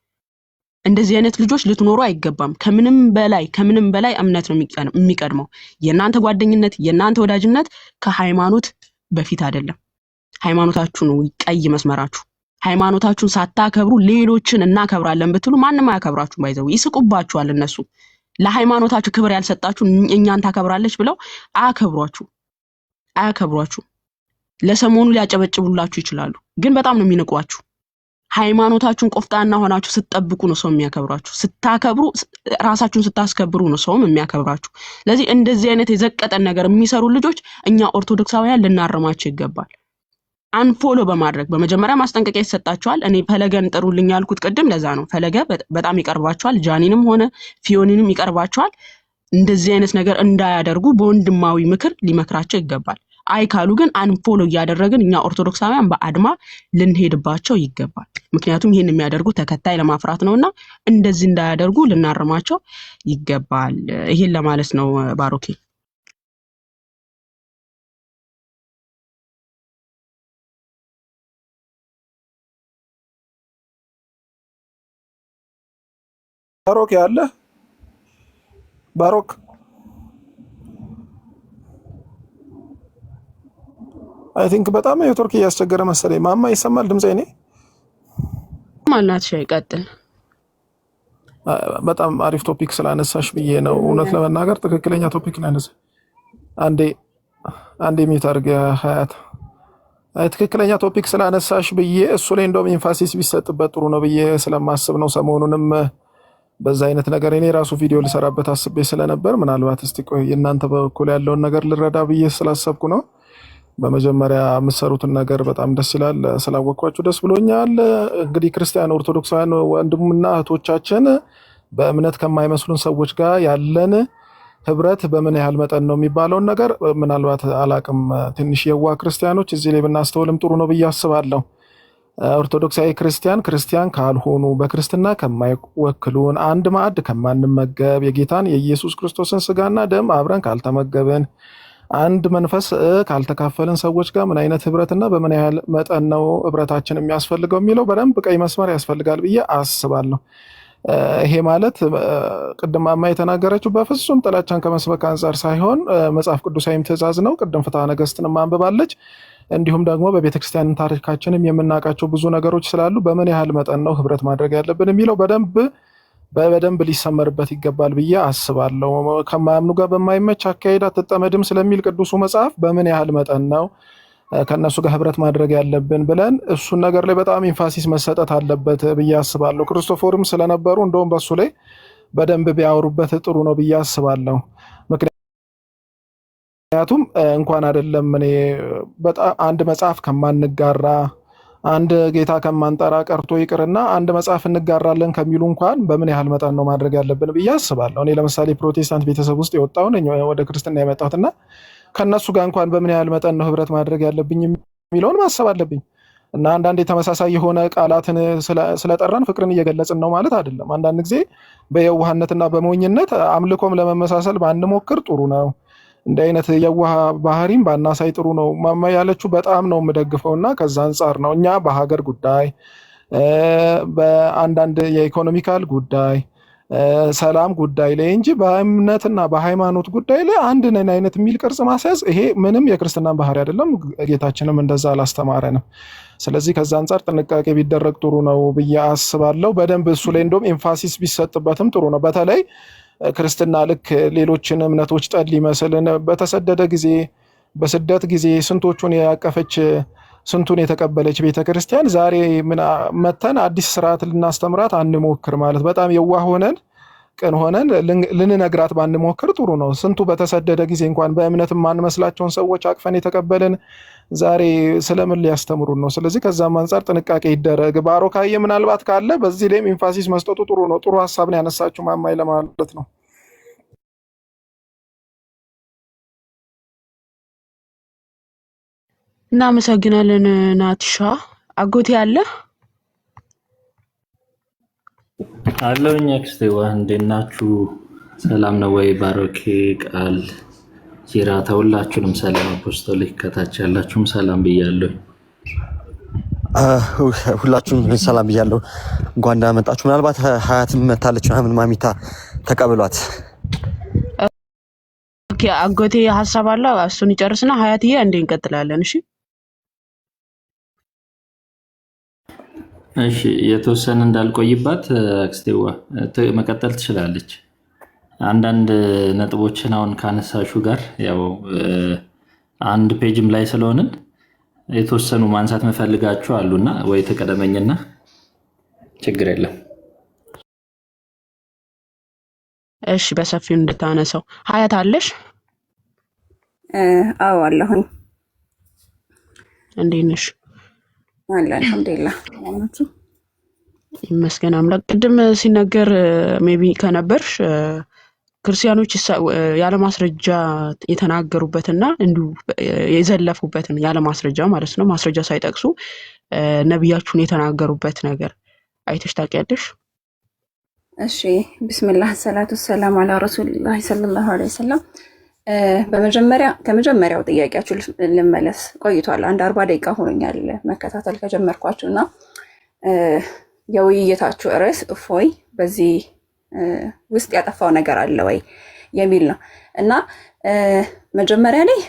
Speaker 3: እንደዚህ አይነት ልጆች ልትኖሩ አይገባም። ከምንም በላይ እምነት ነው የሚቀድመው። የእናንተ ጓደኝነት የእናንተ ወዳጅነት ከሃይማኖት በፊት አይደለም። ሃይማኖታችሁ ነው ቀይ መስመራችሁ። ሃይማኖታችሁን ሳታከብሩ ሌሎችን እናከብራለን ብትሉ ማንንም አያከብራችሁም። ባይዘው ይስቁባችኋል እነሱ ለሃይማኖታችሁ ክብር ያልሰጣችሁ እኛን ታከብራለች ብለው አያከብሯችሁ። ለሰሞኑ ሊያጨበጭቡላችሁ ይችላሉ፣ ግን በጣም ነው የሚንቋችሁ። ሃይማኖታችሁን ቆፍጣና ሆናችሁ ስትጠብቁ ነው ሰው የሚያከብራችሁ። ስታከብሩ ራሳችሁን ስታስከብሩ ነው ሰውም የሚያከብራችሁ። ስለዚህ እንደዚህ አይነት የዘቀጠን ነገር የሚሰሩ ልጆች እኛ ኦርቶዶክሳውያን ልናርማቸው ይገባል። አንፎሎ በማድረግ በመጀመሪያ ማስጠንቀቂያ ይሰጣቸዋል። እኔ ፈለገን ጥሩልኝ ያልኩት ቅድም ለዛ ነው። ፈለገ በጣም ይቀርባቸዋል፣ ጃኒንም ሆነ ፊዮኒንም ይቀርባቸዋል። እንደዚህ አይነት ነገር እንዳያደርጉ በወንድማዊ ምክር ሊመክራቸው ይገባል። አይ ካሉ ግን አንፎሎ እያደረግን እኛ ኦርቶዶክሳውያን በአድማ ልንሄድባቸው ይገባል። ምክንያቱም ይሄን የሚያደርጉ ተከታይ ለማፍራት ነውና እንደዚህ እንዳያደርጉ ልናርማቸው ይገባል። ይሄን ለማለት ነው ባሮኬ።
Speaker 8: ባሮክ ያለ ባሮክ አይ ቲንክ በጣም የቱርክ እያስቸገረ መሰለኝ። ማማ ይሰማል ድምጼ? እኔ
Speaker 3: ማናት ሻይ ቀጥል።
Speaker 8: በጣም አሪፍ ቶፒክ ስላነሳሽ ብዬ ነው። እውነት ለመናገር ትክክለኛ ቶፒክ ነው ያነሳሽ። አንዴ ሚዩት አድርገ ሀያት። ትክክለኛ ቶፒክ ስላነሳሽ ብዬ እሱ ላይ እንደውም ኢንፋሲስ ቢሰጥበት ጥሩ ነው ብዬ ስለማስብ ነው። ሰሞኑንም በዛ አይነት ነገር እኔ ራሱ ቪዲዮ ልሰራበት አስቤ ስለነበር ምናልባት እስቲ ቆይ እናንተ በኩል ያለውን ነገር ልረዳ ብዬ ስላሰብኩ ነው። በመጀመሪያ የምትሰሩትን ነገር በጣም ደስ ይላል። ስላወቅኳችሁ ደስ ብሎኛል። እንግዲህ ክርስቲያን ኦርቶዶክሳውያን ወንድምና እህቶቻችን በእምነት ከማይመስሉን ሰዎች ጋር ያለን ህብረት በምን ያህል መጠን ነው የሚባለውን ነገር ምናልባት አላቅም። ትንሽ የዋ ክርስቲያኖች እዚህ ላይ ብናስተውልም ጥሩ ነው ብዬ አስባለሁ። ኦርቶዶክሳዊ ክርስቲያን ካልሆኑ በክርስትና ከማይወክሉን አንድ ማዕድ ከማንመገብ የጌታን የኢየሱስ ክርስቶስን ስጋና ደም አብረን ካልተመገብን አንድ መንፈስ ካልተካፈልን ሰዎች ጋር ምን አይነት ህብረትና በምን ያህል መጠን ነው ህብረታችን የሚያስፈልገው የሚለው በደንብ ቀይ መስመር ያስፈልጋል ብዬ አስባለሁ። ይሄ ማለት ቅድም ማማ የተናገረችው በፍጹም ጥላቻን ከመስበክ አንጻር ሳይሆን መጽሐፍ ቅዱሳዊም ትእዛዝ ነው። ቅድም ፍትሐ ነገሥትን ማንበባለች። እንዲሁም ደግሞ በቤተክርስቲያን ታሪካችንም የምናውቃቸው ብዙ ነገሮች ስላሉ በምን ያህል መጠን ነው ህብረት ማድረግ ያለብን የሚለው በደንብ ሊሰመርበት ይገባል ብዬ አስባለሁ። ከማያምኑ ጋር በማይመች አካሄድ አትጠመድም ስለሚል ቅዱሱ መጽሐፍ በምን ያህል መጠን ነው ከነሱ ጋር ህብረት ማድረግ ያለብን ብለን እሱን ነገር ላይ በጣም ኢንፋሲስ መሰጠት አለበት ብዬ አስባለሁ። ክርስቶፎርም ስለነበሩ እንደውም በሱ ላይ በደንብ ቢያወሩበት ጥሩ ነው ብዬ አስባለሁ። ምክንያቱም እንኳን አይደለም እኔ በጣም አንድ መጽሐፍ ከማንጋራ አንድ ጌታ ከማንጠራ ቀርቶ ይቅርና አንድ መጽሐፍ እንጋራለን ከሚሉ እንኳን በምን ያህል መጠን ነው ማድረግ ያለብን ብዬ አስባለሁ። እኔ ለምሳሌ ፕሮቴስታንት ቤተሰብ ውስጥ የወጣሁ ነኝ ወደ ክርስትና የመጣሁትና ከነሱ ጋር እንኳን በምን ያህል መጠን ነው ህብረት ማድረግ ያለብኝ የሚለውን ማሰብ አለብኝ። እና አንዳንድ ተመሳሳይ የሆነ ቃላትን ስለጠራን ፍቅርን እየገለጽን ነው ማለት አይደለም። አንዳንድ ጊዜ በየዋህነትና በሞኝነት አምልኮም ለመመሳሰል ባንሞክር ጥሩ ነው። እንደ አይነት የዋህ ባህሪም ባናሳይ ጥሩ ነው። ማማ ያለችው በጣም ነው የምደግፈውና ከዛ አንጻር ነው እኛ በሀገር ጉዳይ በአንዳንድ የኢኮኖሚካል ጉዳይ ሰላም ጉዳይ ላይ እንጂ በእምነትና በሃይማኖት ጉዳይ ላይ አንድ ነን አይነት የሚል ቅርጽ ማስያዝ ይሄ ምንም የክርስትናን ባህሪ አይደለም። ጌታችንም እንደዛ አላስተማረንም። ስለዚህ ከዛ አንጻር ጥንቃቄ ቢደረግ ጥሩ ነው ብዬ አስባለሁ። በደንብ እሱ ላይ እንደውም ኤምፋሲስ ቢሰጥበትም ጥሩ ነው። በተለይ ክርስትና ልክ ሌሎችን እምነቶች ጠል ይመስልን በተሰደደ ጊዜ በስደት ጊዜ ስንቶቹን ያቀፈች ስንቱን የተቀበለች ቤተክርስቲያን ዛሬ ምን መተን አዲስ ስርዓት ልናስተምራት አንሞክር ማለት በጣም የዋህ ሆነን ቅን ሆነን ልንነግራት ባንሞክር ጥሩ ነው። ስንቱ በተሰደደ ጊዜ እንኳን በእምነት ማንመስላቸውን ሰዎች አቅፈን የተቀበልን ዛሬ ስለምን ሊያስተምሩን ነው? ስለዚህ ከዛም አንጻር ጥንቃቄ ይደረግ። ባሮካዬ ምናልባት ካለ በዚህ ላይም ኤምፋሲስ መስጠቱ ጥሩ ነው። ጥሩ ሐሳብ ነው ያነሳችሁ ማማይ ለማለት ነው።
Speaker 3: እናመሰግናለን ናትሻ። አጎቴ አለ
Speaker 9: አለውኝ አክስቴዋ እንዴት ናችሁ? ሰላም ነው ወይ? ባሮኬ ቃል ጂራ ተውላችሁንም ሰላም አፖስቶሊክ ከታች ያላችሁም ሰላም ብያለሁ።
Speaker 10: ሁላችሁም ሰላም ብያለሁ። እንኳን ደህና መጣችሁ። ምናልባት ሀያትም መታለች ምናምን ማሚታ ተቀበሏት።
Speaker 3: ኦኬ አጎቴ ሐሳብ አለ እሱን ይጨርስና ሀያትዬ እንዴ እንቀጥላለን። እሺ
Speaker 9: እሺ የተወሰነ እንዳልቆይባት አክስቴዋ መቀጠል ትችላለች። አንዳንድ ነጥቦችን አሁን ካነሳሹ ጋር ያው አንድ ፔጅም ላይ ስለሆንን የተወሰኑ ማንሳት መፈልጋችሁ አሉና ወይ ተቀደመኝና ችግር የለም።
Speaker 3: እሺ በሰፊው እንድታነሳው ሀያት አለሽ?
Speaker 11: አዎ አለሁኝ።
Speaker 3: እንዴት ነሽ?
Speaker 11: አለ አልሐምዱሊላህ።
Speaker 3: ይመስገን አምላክ። ቅድም ሲነገር ሜቢ ከነበርሽ ክርስቲያኖች ያለ ማስረጃ የተናገሩበትና እንዲሁ የዘለፉበትን ያለ ማስረጃ ማለት ነው ማስረጃ ሳይጠቅሱ ነብያችሁን የተናገሩበት ነገር አይተሽ ታውቂያለሽ?
Speaker 11: እሺ ቢስሚላህ ሰላቱ ሰላም አላ ረሱልላህ ሰለላሁ ዐለይሂ ወሰለም። ከመጀመሪያው ጥያቄያችሁ ልመለስ። ቆይቷል፣ አንድ 40 ደቂቃ ሆኖኛል መከታተል ከጀመርኳችሁና የውይይታችሁ ርዕስ እፎይ በዚህ ውስጥ ያጠፋው ነገር አለ ወይ የሚል ነው እና መጀመሪያ ላይ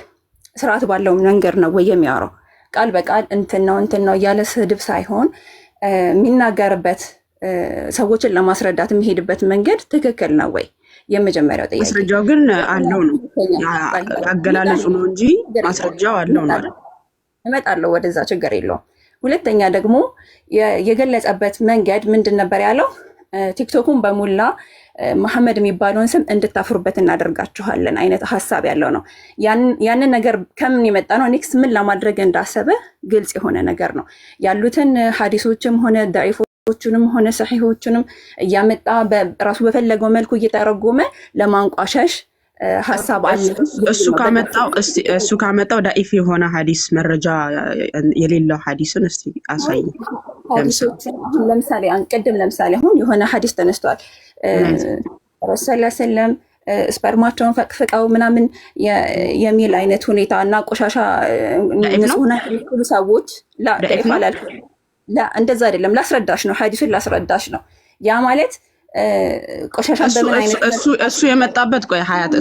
Speaker 11: ስርዓት ባለው መንገድ ነው ወይ የሚያወራው? ቃል በቃል እንትን ነው እያለ ስድብ ሳይሆን የሚናገርበት ሰዎችን ለማስረዳት የሚሄድበት መንገድ ትክክል ነው ወይ? የመጀመሪያው ጥያቄ።
Speaker 3: ማስረጃው ግን አለው ነው አገላለጹ ነው እንጂ ማስረጃው አለው ነው።
Speaker 11: እመጣለሁ ወደዛ፣ ችግር የለውም። ሁለተኛ ደግሞ የገለጸበት መንገድ ምንድን ነበር ያለው? ቲክቶኩን በሙላ መሐመድ የሚባለውን ስም እንድታፍሩበት እናደርጋችኋለን አይነት ሀሳብ ያለው ነው። ያንን ነገር ከምን የመጣ ነው? ኔክስት ምን ለማድረግ እንዳሰበ ግልጽ የሆነ ነገር ነው። ያሉትን ሀዲሶችም ሆነ ዳኢፎችንም ሆነ ሰሒሆችንም እያመጣ ራሱ በፈለገው መልኩ እየተረጎመ ለማንቋሸሽ ሀሳብ አለ።
Speaker 3: እሱ ካመጣው ዳኢፍ የሆነ ሐዲስ መረጃ የሌለው ሐዲስን እስቲ አሳይ።
Speaker 11: ለምሳሌ ለምሳሌ አሁን የሆነ ሐዲስ ተነስቷል። ረሱል ሰለም ስፐርማቸውን ፈቅፍቀው ምናምን የሚል አይነት ሁኔታ እና ቆሻሻ ንጹህና የሚሉ ሰዎች እንደዛ አይደለም። ላስረዳሽ ነው፣ ሐዲሱን ላስረዳሽ ነው። ያ ማለት ቆሻሻን በምን አይነት
Speaker 3: እሱ የመጣበት ቆይ ሀያት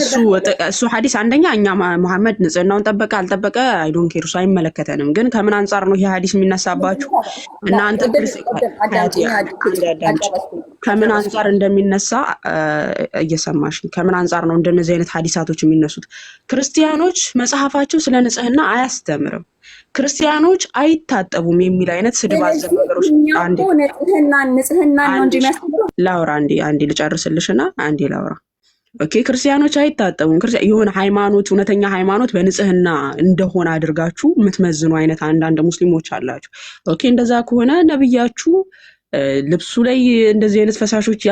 Speaker 3: እሱ ሐዲስ አንደኛ እኛ መሐመድ ንጽህናውን ጠበቀ አልጠበቀ አይ ዶንት ኬር፣ እሱ አይመለከተንም። ግን ከምን አንጻር ነው ይሄ ሐዲስ የሚነሳባችሁ እናንተ? ከምን አንጻር እንደሚነሳ እየሰማሽ ከምን አንጻር ነው እንደነዚህ አይነት ሐዲሳቶች የሚነሱት? ክርስቲያኖች መጽሐፋቸው ስለ ንጽህና አያስተምርም። ክርስቲያኖች አይታጠቡም የሚል አይነት ስድብ አዘል ነገሮች
Speaker 11: ንጽህና ነው እንጂ የሚያስተምረው።
Speaker 3: ላውራ አንዴ ልጨርስልሽና አንዴ ላውራ። ኦኬ ክርስቲያኖች አይታጠቡም። የሆነ ሃይማኖት እውነተኛ ሃይማኖት በንጽህና እንደሆነ አድርጋችሁ የምትመዝኑ አይነት አንዳንድ ሙስሊሞች አላችሁ። ኦኬ እንደዛ ከሆነ ነብያችሁ ልብሱ ላይ እንደዚህ አይነት ፈሳሾች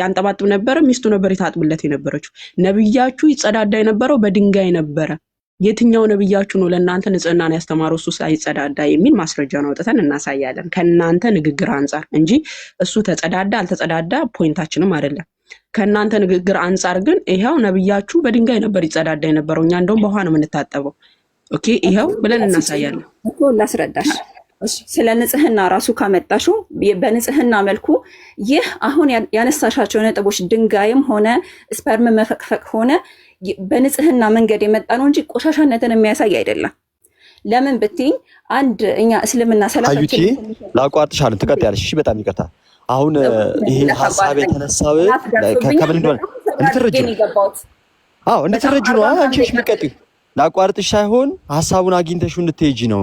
Speaker 3: ያንጠባጥብ ነበር፣ ሚስቱ ነበር የታጥብለት የነበረችው። ነብያችሁ ይጸዳዳ የነበረው በድንጋይ ነበረ። የትኛው ነብያችሁ ነው ለእናንተ ንጽህናን ያስተማረው እሱ ሳይጸዳዳ የሚል ማስረጃውን አውጥተን እናሳያለን ከእናንተ ንግግር አንጻር እንጂ እሱ ተጸዳዳ አልተጸዳዳ ፖይንታችንም አይደለም። ከእናንተ ንግግር አንጻር ግን ይሄው ነብያችሁ በድንጋይ ነበር ይጸዳዳ የነበረው፣ እኛ እንደውም በውሃ ነው የምንታጠበው። ኦኬ ይሄው ብለን እናሳያለን
Speaker 11: እኮ። ላስረዳሽ ስለ ንጽህና ራሱ ካመጣሽው በንጽህና መልኩ ይህ አሁን ያነሳሻቸው ነጥቦች ድንጋይም ሆነ ስፐርም መፈቅፈቅ ሆነ በንጽህና መንገድ የመጣ ነው እንጂ ቆሻሻነትን የሚያሳይ አይደለም። ለምን ብትኝ አንድ እኛ እስልምና ሰላሳችን
Speaker 10: ላቋርጥሻለሁ፣ ትቀጥያለሽ። እሺ በጣም ይቅርታ። አሁን ይሄ ሐሳብ የተነሳው ከምን እንደሆነ እንድትረጂ ነው። አንቺ እሺ ምቀጥይ ላቋርጥሽ ሳይሆን ሐሳቡን አግኝተሽው እንድትሄጂ ነው።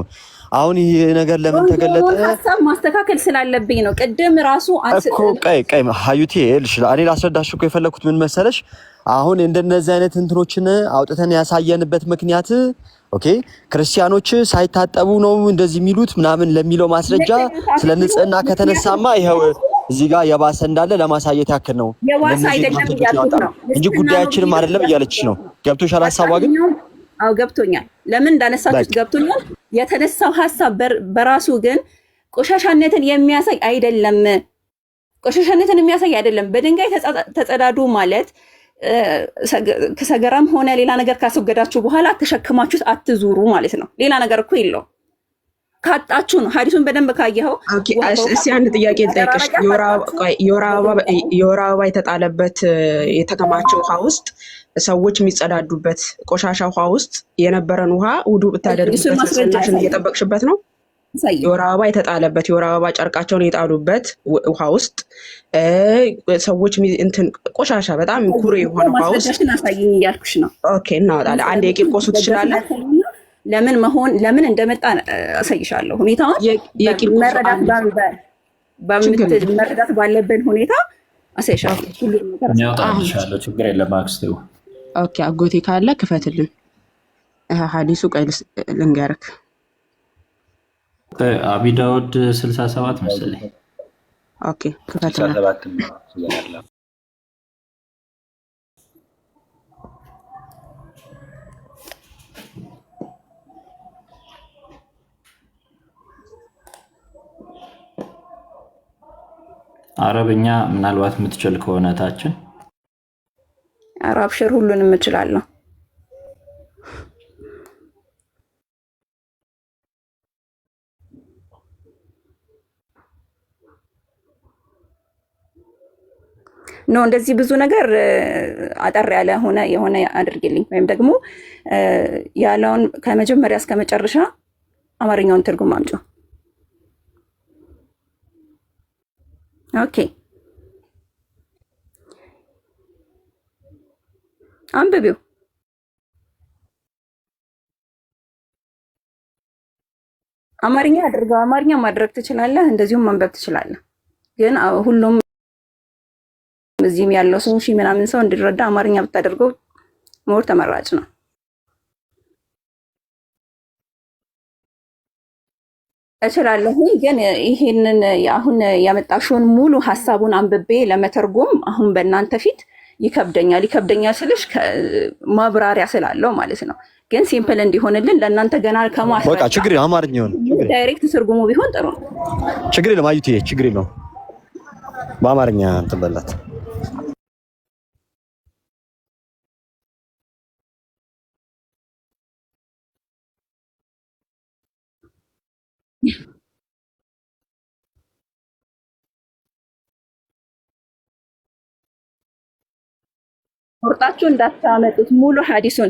Speaker 10: አሁን ይሄ ነገር ለምን ተገለጠ?
Speaker 11: ሐሳብ ማስተካከል ስላለብኝ ነው። ቅድም ራሱ
Speaker 10: እኮ ቀይ ሀዩቲ እልሽ እኔ ላስረዳሽ እኮ የፈለኩት ምን መሰለሽ፣ አሁን እንደነዚህ አይነት እንትኖችን አውጥተን ያሳየንበት ምክንያት ኦኬ ክርስቲያኖች ሳይታጠቡ ነው እንደዚህ የሚሉት ምናምን ለሚለው ማስረጃ ስለ ንጽህና ከተነሳማ ይሄው እዚህ ጋር የባሰ እንዳለ ለማሳየት ያክል ነው እንጂ ጉዳያችንም አይደለም እያለችሽ ነው። ገብቶሻል ሐሳቧ ግን?
Speaker 11: አው ገብቶኛል። ለምን እንዳነሳችሁት ገብቶኛል። የተነሳው ሐሳብ በራሱ ግን ቆሻሻነትን የሚያሳይ አይደለም። ቆሻሻነትን የሚያሳይ አይደለም። በድንጋይ ተጸዳዱ ማለት ከሰገራም ሆነ ሌላ ነገር ካስወገዳችሁ በኋላ ተሸክማችሁት አትዙሩ ማለት ነው። ሌላ ነገር እኮ የለውም። ካጣችሁ ነው። ሐዲሱን በደንብ ካየኸው
Speaker 3: እስኪ አንድ ጥያቄ ልጠይቅሽ። የወር አበባ የተጣለበት የተከማቸ ውሃ ውስጥ ሰዎች የሚጸዳዱበት ቆሻሻ ውሃ ውስጥ የነበረን ውሃ ውዱ ብታደርግበት ንጽህናሽን እየጠበቅሽበት ነው። የወር አበባ የተጣለበት የወር አበባ ጨርቃቸውን የጣሉበት ውሃ ውስጥ ሰዎች እንትን ቆሻሻ በጣም ኩሬ የሆነ ውሃ ውስጥ
Speaker 11: አሳይኝ እያልኩሽ ነው።
Speaker 3: ኦኬ እናወጣለን። አንድ የቂርቆሱ ትችላለህ።
Speaker 11: ለምን እንደመጣ አሳይሻለሁ። ሁኔታውን መረዳት ባለብን ሁኔታ አሳይሻለሁ።
Speaker 9: ያወጣልሻለሁ። ችግር የለም አክስቴው።
Speaker 3: ኦኬ አጎቴ ካለ ክፈትልን። ሐዲሱ ቀይ ልንገርክ።
Speaker 9: አቢ ዳውድ 67 መሰለኝ።
Speaker 3: ኦኬ ክፈትልን።
Speaker 9: አረብኛ ምናልባት የምትችል ከሆነ ታችን
Speaker 11: አረብ ሽር ሁሉንም እችላለሁ። እንደዚህ ብዙ ነገር አጠር ያለ የሆነ አድርግልኝ፣ ወይም ደግሞ ያለውን ከመጀመሪያ እስከ መጨረሻ አማርኛውን ትርጉም አምጪው። ኦኬ አንብቢው። አማርኛ አድርገው። አማርኛ ማድረግ ትችላለህ፣ እንደዚሁም ማንበብ ትችላለህ። ግን ሁሉም እዚህም ያለው ሰው ምናምን ሰው እንዲረዳ አማርኛ ብታደርገው ሞር ተመራጭ ነው። እችላለሁ፣ ግን ይሄንን አሁን ያመጣሽውን ሙሉ ሐሳቡን አንብቤ ለመተርጎም አሁን በእናንተ ፊት ይከብደኛል ስልሽ ማብራሪያ ስላለው ማለት ነው። ግን ሲምፕል እንዲሆንልን ለእናንተ ገና ከማስረጃ
Speaker 10: በቃ ችግር አማርኛ ነው
Speaker 11: ዳይሬክት ትርጉሙ ቢሆን ጥሩ ነው።
Speaker 10: ችግር የለም አዩት፣ ችግር የለም በአማርኛ እንትን በላት።
Speaker 11: ቆርጣችሁ እንዳታመጡት ሙሉ ሐዲሱን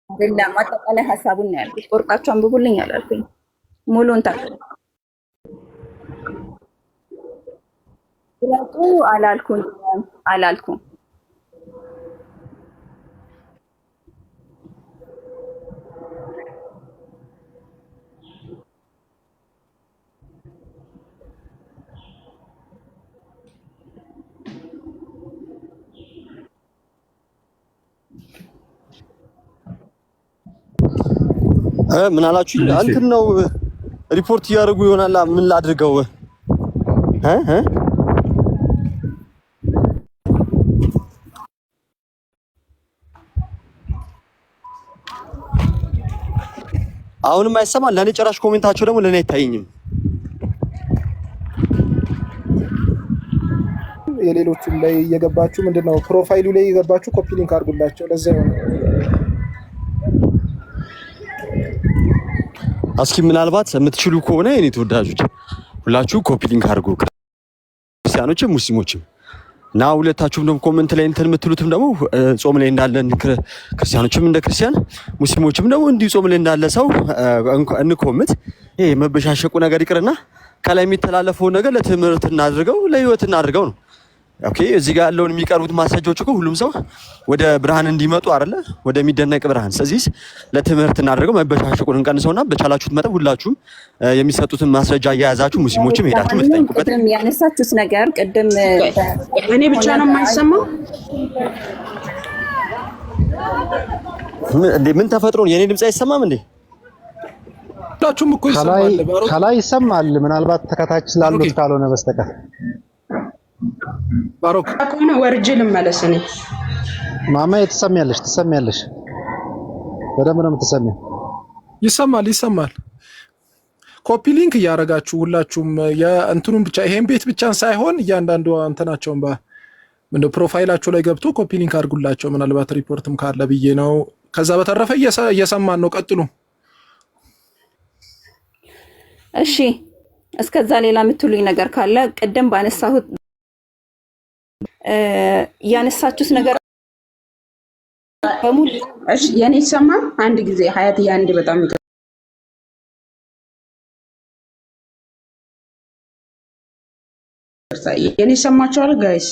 Speaker 11: አይደለም፣ አጠቃላይ ሐሳቡን ነው ያልኩት። ቆርጣችሁ አንብቡልኝ አላልኩኝ። ሙሉን ታውቁ አላልኩም።
Speaker 10: ምን አላችሁ? እንትን ነው ሪፖርት እያደረጉ ይሆናል። ምን ላድርገው? አሁንም አይሰማል። ለኔ ጭራሽ ኮሜንታቸው ደግሞ ለኔ አይታየኝም።
Speaker 8: የሌሎቹም ላይ እየገባችሁ ምንድነው ፕሮፋይሉ ላይ እየገባችሁ ኮፒ ሊንክ አድርጉላቸው። ለዛ ይሆን
Speaker 10: እስኪ ምናልባት የምትችሉ ከሆነ የኔ ተወዳጆች ሁላችሁ ኮፒ ሊንክ አድርጉ፣ ክርስቲያኖችም ሙስሊሞችም እና ሁለታችሁም ደግሞ ኮሜንት ላይ እንትን የምትሉትም ደግሞ ጾም ላይ እንዳለን ክርስቲያኖችም እንደ ክርስቲያን ሙስሊሞችም ደግሞ እንዲህ ጾም ላይ እንዳለ ሰው እንኮምት። ይሄ መበሻሸቁ ነገር ይቅርና ከላይ የሚተላለፈው ነገር ለትምህርት እናድርገው፣ ለህይወት እናድርገው ነው። ኦኬ እዚህ ጋር ያለውን የሚቀርቡት ማስረጃዎች እኮ ሁሉም ሰው ወደ ብርሃን እንዲመጡ አይደለ? ወደሚደነቅ ብርሃን። ስለዚህ ለትምህርት እናድርገው፣ መበሻሸቁን እንቀንሰውና በቻላችሁት መጠን ሁላችሁም የሚሰጡትን ማስረጃ እያያዛችሁ ሙስሊሞችም ሄዳችሁ የምትጠይቁበት
Speaker 11: ያነሳችሁት ነገር ቅድም
Speaker 3: እኔ ብቻ ነው የማይሰማው
Speaker 10: እንዴ? ምን ተፈጥሮ ነው? የኔ ድምጽ አይሰማም እንዴ?
Speaker 8: ሁላችሁም እኮ ይሰማል።
Speaker 12: ከላይ ይሰማል፣ ምናልባት ተከታች ስላሉት ካልሆነ በስተቀር
Speaker 8: ባሮክ
Speaker 3: ከሆነ ወርጄ ልመለስ። እኔ
Speaker 12: ማማ ትሰሚያለሽ፣ በደንብ ነው የምትሰሚው።
Speaker 8: ይሰማል። ኮፒ ሊንክ እያደረጋችሁ ሁላችሁም የእንትኑን ብቻ ይሄን ቤት ብቻን ሳይሆን እያንዳንዱ እንትናቸውን ምንድነው ፕሮፋይላቸው ላይ ገብቶ ኮፒ ሊንክ አድርጉላቸው። ምናልባት ሪፖርትም ካለ ብዬ ነው። ከዛ በተረፈ እየሰማን ነው። ቀጥሉ።
Speaker 11: እሺ፣ እስከዛ ሌላ የምትሉኝ ነገር ካለ ቅድም ባነሳሁት ያነሳችሁት ነገር በሙሉ
Speaker 3: እሺ፣ የኔ ይሰማ አንድ ጊዜ ሀያት አንድ በጣም የኔ ይሰማችኋል ጋይስ?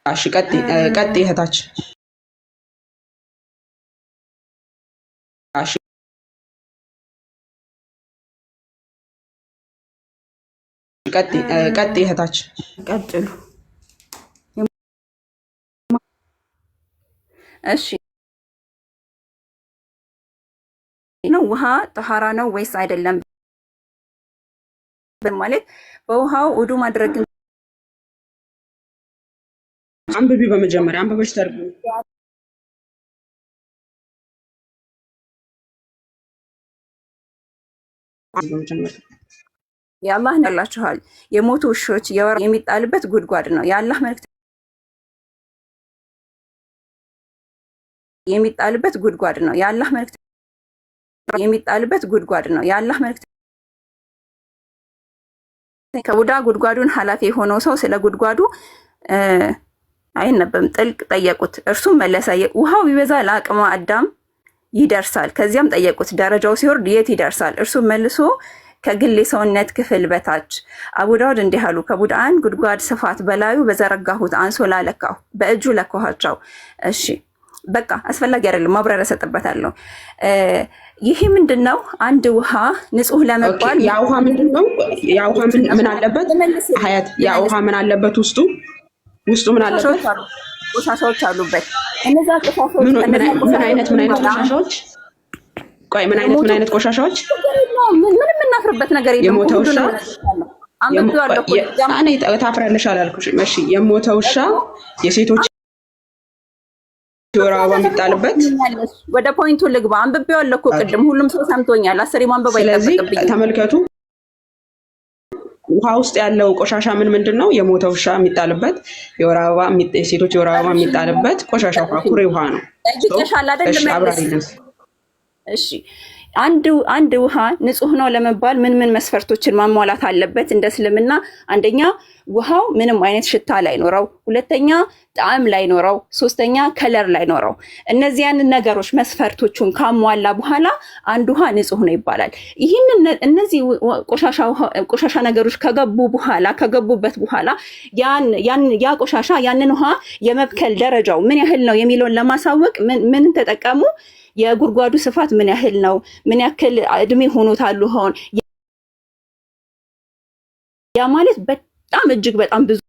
Speaker 3: እሺ፣ ቀጥ እህታች እሺ ቀጥ እህታች
Speaker 7: ቀጥሉ።
Speaker 11: እሺ ነው ውሃ ጠሃራ ነው ወይስ አይደለም በማለት በውሃው ውዱ ማድረግ
Speaker 3: አንብቢ። በመጀመሪያ አንብበሽ ተርጉም።
Speaker 11: የአላህ ነላችኋል የሞቱ ውሾች የሚጣልበት ጉድጓድ ነው። የአላህ መልእክት የሚጣልበት ጉድጓድ ነው። የአላህ መልእክት የሚጣልበት ጉድጓድ ነው። የአላህ መልእክት ከቡዳ ጉድጓዱን ኃላፊ የሆነው ሰው ስለ ጉድጓዱ አይነበብም ጥልቅ ጠየቁት። እርሱም መለሰ ውሃው ቢበዛ ለአቅመ አዳም ይደርሳል። ከዚያም ጠየቁት ደረጃው ሲወርድ የት ይደርሳል? እርሱም መልሶ ከግል የሰውነት ክፍል በታች። አቡ ዳውድ እንዲህ አሉ፣ ከቡድአን ጉድጓድ ስፋት በላዩ በዘረጋሁት አንሶላ ለካሁ፣ በእጁ ለካኋቸው። እሺ በቃ አስፈላጊ አይደለም፣ ማብራሪያ ሰጥበታለሁ። ይሄ ምንድነው? አንድ ውሃ ንጹህ ለመባል
Speaker 3: ያ ውሃ ምንድነው? ያ ውሃ ምን አለበት? ሀያት ያ ውሃ ምን አለበት? ውስጡ ምን አለበት?
Speaker 11: ቆሻሻዎች አሉበት። እነዛ ቆሻሻዎች
Speaker 3: ምን አይነት ቆሻሻዎች? ቆይ ምን አይነት ቆሻሻዎች?
Speaker 11: ምንም የማፍርበት ነገር የለም።
Speaker 3: የሞተ ውሻ
Speaker 11: አንብቤዋለሁ እኮ
Speaker 3: እኔ ታፍራለሽ አላልኩሽም። እሺ የሞተ ውሻ የሴቶች የወር አበባ የሚጣልበት
Speaker 11: ወደ ፖይንቱ ልግባ። አንብቤዋለሁ እኮ ቅድም፣ ሁሉም ሰው ሰምቶኛል። አስሬ ማንበብ አይጠበቅብኝም።
Speaker 3: ስለዚህ ተመልከቱ፣ ውሃ ውስጥ ያለው ቆሻሻ ምንድን ነው? የሞተ ውሻ የሚጣልበት የወር አበባ የሴቶች የወር አበባ የሚጣልበት ቆሻሻ ውሃ ኩሬ ውሃ ነው።
Speaker 11: ጠይቄሻል አይደል? እሺ አንድ ውሃ ንጹህ ነው ለመባል ምን መስፈርቶችን ማሟላት አለበት? እንደ እስልምና አንደኛ ውሃው ምንም አይነት ሽታ ላይኖረው፣ ሁለተኛ ጣዕም ላይኖረው፣ ሶስተኛ ከለር ላይኖረው። እነዚያን ነገሮች መስፈርቶቹን ካሟላ በኋላ አንድ ውሃ ንጹህ ነው ይባላል። እነዚህ ቆሻሻ ነገሮች ከገቡበት በኋላ ያ ቆሻሻ ያንን ውሃ የመብከል ደረጃው ምን ያህል ነው የሚለውን ለማሳወቅ ምን ተጠቀሙ? የጉድጓዱ ስፋት ምን ያህል ነው? ምን ያክል እድሜ ሆኖታል ውሃውን? ያ ማለት በጣም እጅግ በጣም ብዙ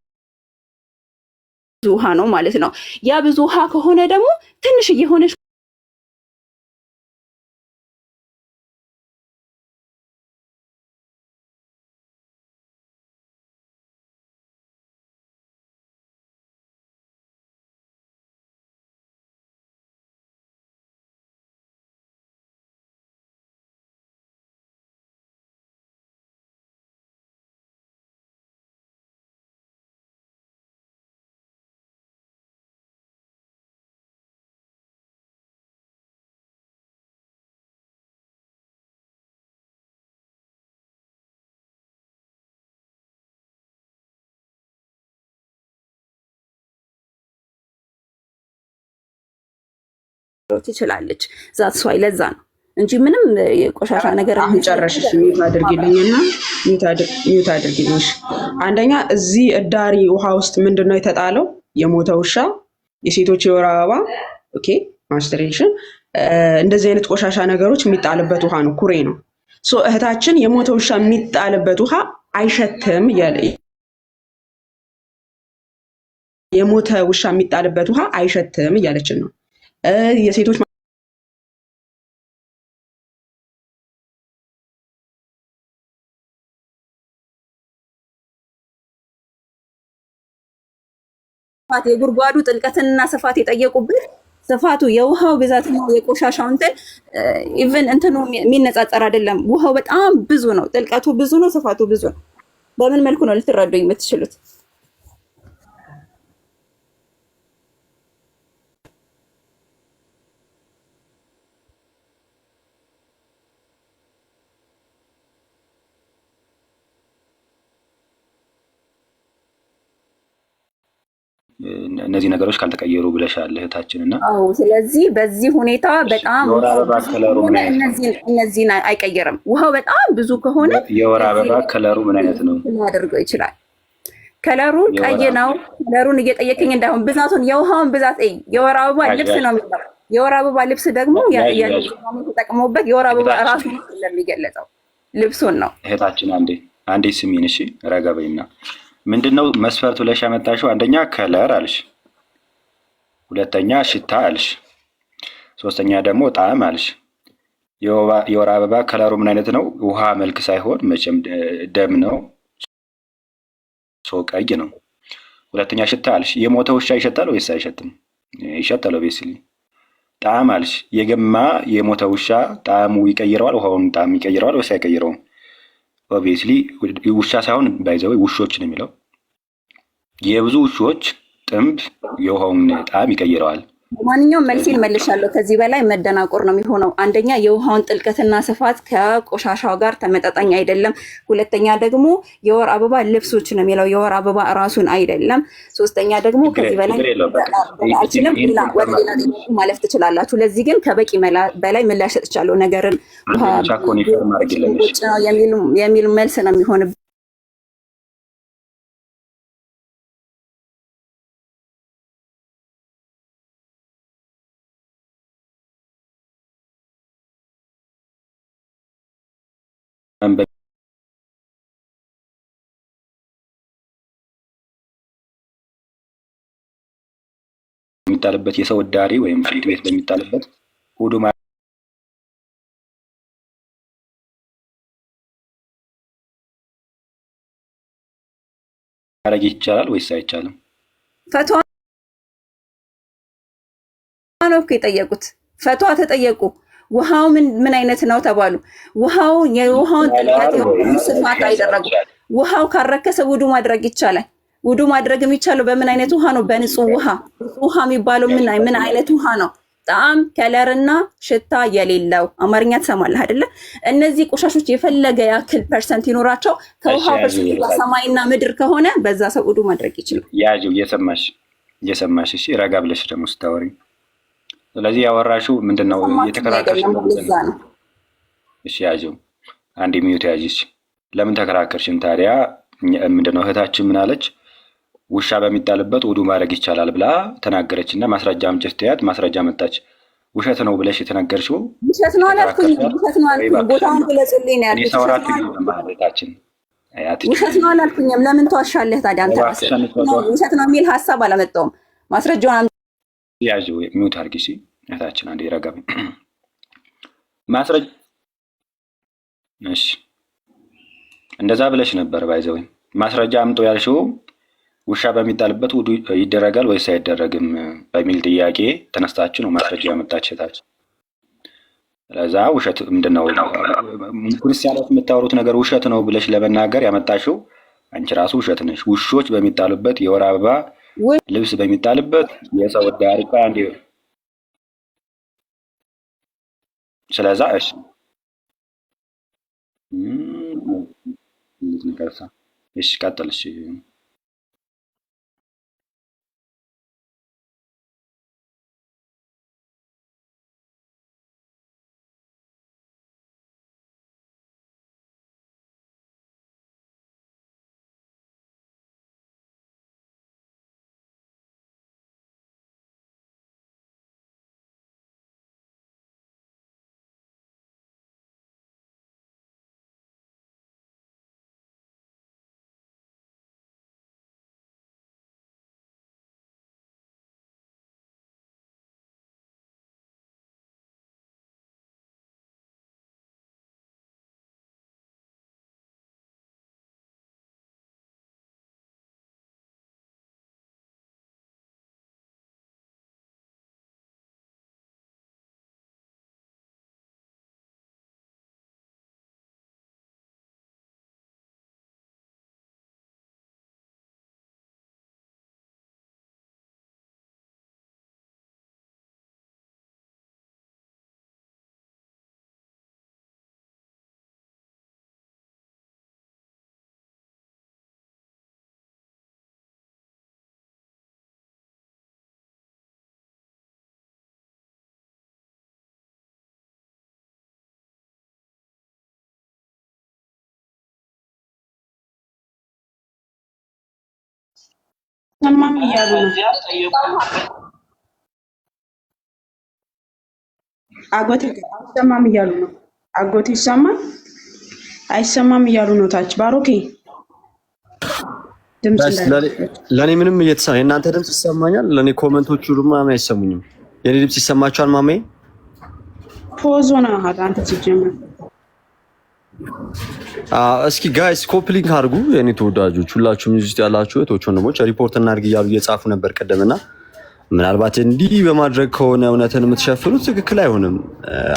Speaker 11: ውሃ ነው ማለት ነው። ያ ብዙ ውሃ ከሆነ ደግሞ ትንሽ እየሆነች ትችላለች። ዛት ሷይ ለዛ ነው እንጂ ምንም ቆሻሻ ነገር
Speaker 3: ጨረሽሽ። ሚውት አድርጊልኝና ሚውት አድርጊልኝ። አንደኛ እዚህ እዳሪ ውሃ ውስጥ ምንድነው የተጣለው? የሞተ ውሻ፣ የሴቶች የወር አበባ፣ ኦኬ ማስተሬሽን፣ እንደዚህ አይነት ቆሻሻ ነገሮች የሚጣልበት ውሃ ነው፣ ኩሬ ነው። ሶ እህታችን የሞተ ውሻ የሚጣልበት ውሃ አይሸትም እያለ የሞተ ውሻ የሚጣልበት ውሃ አይሸትም እያለችን ነው። የሴቶች
Speaker 11: የጉድጓዱ ጥልቀትንና ስፋት የጠየቁበት ስፋቱ የውሃው ብዛትና የቆሻሻው ኢቭን እንትኑ የሚነጻጸር አይደለም። ውሃው በጣም ብዙ ነው፣ ጥልቀቱ ብዙ ነው፣ ስፋቱ ብዙ ነው። በምን መልኩ ነው ልትረዱኝ የምትችሉት?
Speaker 4: እነዚህ ነገሮች ካልተቀየሩ ብለሻል እህታችን እና
Speaker 11: ስለዚህ በዚህ ሁኔታ በጣም እነዚህን አይቀየርም። ውሃው በጣም ብዙ ከሆነ
Speaker 4: የወር አበባ ከለሩ ምን አይነት ነው
Speaker 11: ሊያደርገው ይችላል? ከለሩ ቀይ ነው። ከለሩን እየጠየቀኝ እንዳይሆን ብዛቱን የውሃውን ብዛት የወር አበባ ልብስ ነው የሚባለው። የወር አበባ ልብስ ደግሞ ተጠቅሞበት የወር አበባ ራሱ ስለሚገለጸው ልብሱን ነው።
Speaker 4: እህታችን አንዴ ስሚን እሺ፣ ረጋ በይና ምንድነው መስፈርቱ ለሽ ያመጣሽው? አንደኛ ከለር አልሽ፣ ሁለተኛ ሽታ አልሽ፣ ሶስተኛ ደግሞ ጣዕም አልሽ። የወር አበባ ከለሩ ምን አይነት ነው? ውሃ መልክ ሳይሆን መቼም ደም ነው፣ ቀይ ነው። ሁለተኛ ሽታ አልሽ። የሞተ ውሻ ይሸታል ወይስ አይሸትም? ይሸታል ኦብቪየስሊ። ጣዕም አልሽ። የገማ የሞተ ውሻ ጣዕሙ ይቀይረዋል? ውሃውን ጣዕም ይቀይረዋል ወይስ አይቀይረውም? ኦብቪየስሊ ውሻ ሳይሆን ባይዘው ውሾች ነው የሚለው። የብዙ ውሾች ጥምብ የውሃውን ጣዕም ይቀይረዋል።
Speaker 11: ማንኛውም መልሴን መልሻለሁ። ከዚህ በላይ መደናቆር ነው የሚሆነው። አንደኛ የውሃውን ጥልቀትና ስፋት ከቆሻሻው ጋር ተመጣጣኝ አይደለም። ሁለተኛ ደግሞ የወር አበባ ልብሶች ነው የሚለው፣ የወር አበባ ራሱን አይደለም። ሶስተኛ ደግሞ ከዚህ በላይ አልችልም ማለፍ ትችላላችሁ። ለዚህ ግን ከበቂ በላይ ምላሽ ሰጥቻለሁ። ነገርን የሚል መልስ ነው የሚሆን
Speaker 4: የሚጣልበት የሰው ዳሪ ወይም ሽንት ቤት በሚጣልበት ውዱ ማድረግ ይቻላል ወይስ አይቻልም?
Speaker 11: ፈትዋ ነው እኮ የጠየቁት። ፈትዋ ተጠየቁ። ውሃው ምን አይነት ነው ተባሉ። የውሃውን ጥልቀት ስፋት አይደረጉ። ውሃው ካረከሰ ውዱ ማድረግ ይቻላል። ውዱ ማድረግ የሚቻለው በምን አይነት ውሃ ነው? በንጹህ ውሃ። ውሃ የሚባለው ምን አይነት ውሃ ነው? ጣዕም፣ ከለርና ሽታ የሌለው። አማርኛ ትሰማለህ አይደለ? እነዚህ ቆሻሾች የፈለገ ያክል ፐርሰንት ይኖራቸው ከውሃው ፐርሰንት ሰማይና ምድር ከሆነ በዛ ሰው ውዱ ማድረግ ይችላል።
Speaker 4: ያጂው እየሰማሽ እሺ፣ ረጋ ብለሽ ደግሞ ስታወሪ። ስለዚህ ያወራሽው ምንድነው? የተከራከርሽ ነው። እሺ ያጂው አንዴ ሚዩት ያጂሽ። ለምን ተከራከርሽን ታዲያ? ምንድነው እህታችን ምን አለች? ውሻ በሚጣልበት ውዱ ማድረግ ይቻላል ብላ ተናገረች እና ማስረጃ አምጪ ስትያት ማስረጃ መጣች። ውሸት ነው ብለሽ የተናገርሽው
Speaker 11: ውሸት ነው አላልኩኝ። ውሸት ነው አልኩኝ። ቦታውን ግለጽልኝ ነው ያልኩት። ውሸት ነው አላልኩኝም። ለምን ተዋሻለህ ታዲያ? አንተ ራስህ ውሸት ነው የሚል ሀሳብ አላመጣሁም። ማስረጃውን
Speaker 4: ያዥው ሚውት አድርጊ። እሺ እህታችን አንዴ ረጋ ማስረጃ። እሺ እንደዛ ብለሽ ነበር ባይዘው ማስረጃ አምጦ ያልሽው ውሻ በሚጣልበት ውዱ ይደረጋል ወይስ አይደረግም በሚል ጥያቄ ተነስታችሁ ነው ማስረጃ ያመጣችሁታችሁ። ለዛ ውሸት ምንድነው ክርስቲያኖች የምታወሩት ነገር ውሸት ነው ብለሽ ለመናገር ያመጣሽው አንቺ ራሱ ውሸት ነሽ። ውሾች በሚጣሉበት የወር አበባ ልብስ በሚጣልበት የሰው ዳርቻ አንዴ ስለዛ እሺ እሺ ቀጥል። እሺ
Speaker 3: ሰማም እያሉ ነው። አጎቴ አይሰማም እያሉ ነው። አጎቴ ይሰማል አይሰማም እያሉ ነው። ታች ባሮኬ ድምጽ
Speaker 10: ለኔ ምንም እየተሰማ የእናንተ ድምጽ ይሰማኛል። ለኔ ኮመንቶቹ ድማ አይሰሙኝም። የኔ ድምጽ ይሰማችኋል? ማሜ
Speaker 3: ፖዞና አንተ ሲጀምር
Speaker 10: እስኪ ጋይስ ኮፕሊንግ አድርጉ። የኔ ተወዳጆች ሁላችሁም እዚህ ውስጥ ያላችሁ እህቶች ወንድሞች ሪፖርት እናድርግ እያሉ እየጻፉ ነበር ቀደምና ምናልባት እንዲህ በማድረግ ከሆነ እውነትን የምትሸፍኑት ትክክል አይሆንም።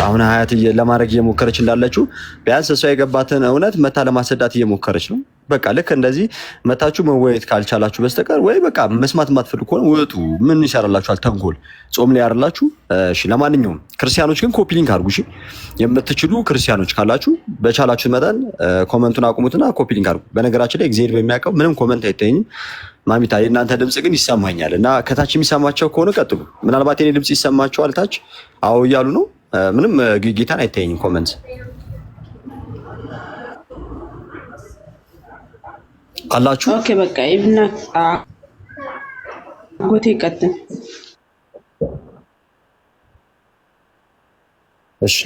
Speaker 10: አሁን ሀያት ለማድረግ እየሞከረች እንዳለችው ቢያንስ እሷ የገባትን እውነት መታ ለማስረዳት እየሞከረች ነው። በቃ ልክ እንደዚህ መታችሁ መወያየት ካልቻላችሁ በስተቀር ወይ በቃ መስማት የማትፈልጉ ከሆነ ውጡ። ምን ይሰራላችኋል? ተንኮል ጾም ላይ ያርላችሁ። እሺ ለማንኛውም ክርስቲያኖች ግን ኮፒ ሊንክ አድርጉ። እሺ የምትችሉ ክርስቲያኖች ካላችሁ በቻላችሁ መጠን ኮመንቱን አቁሙትና ኮፒ ሊንክ አድርጉ። በነገራችን ላይ እግዚአብሔር በሚያውቀው ምንም ኮመንት አይታየኝም። ማሚታ የእናንተ ድምጽ ግን ይሰማኛል እና ከታች የሚሰማቸው ከሆነ ቀጥሉ። ምናልባት የኔ ድምጽ ይሰማቸዋል ታች አዎ እያሉ ነው። ምንም ጌታን አይታየኝም ኮመንት አላችሁ።
Speaker 3: ኦኬ በቃ ይብና አጎቴ ቀጥል።
Speaker 10: እሺ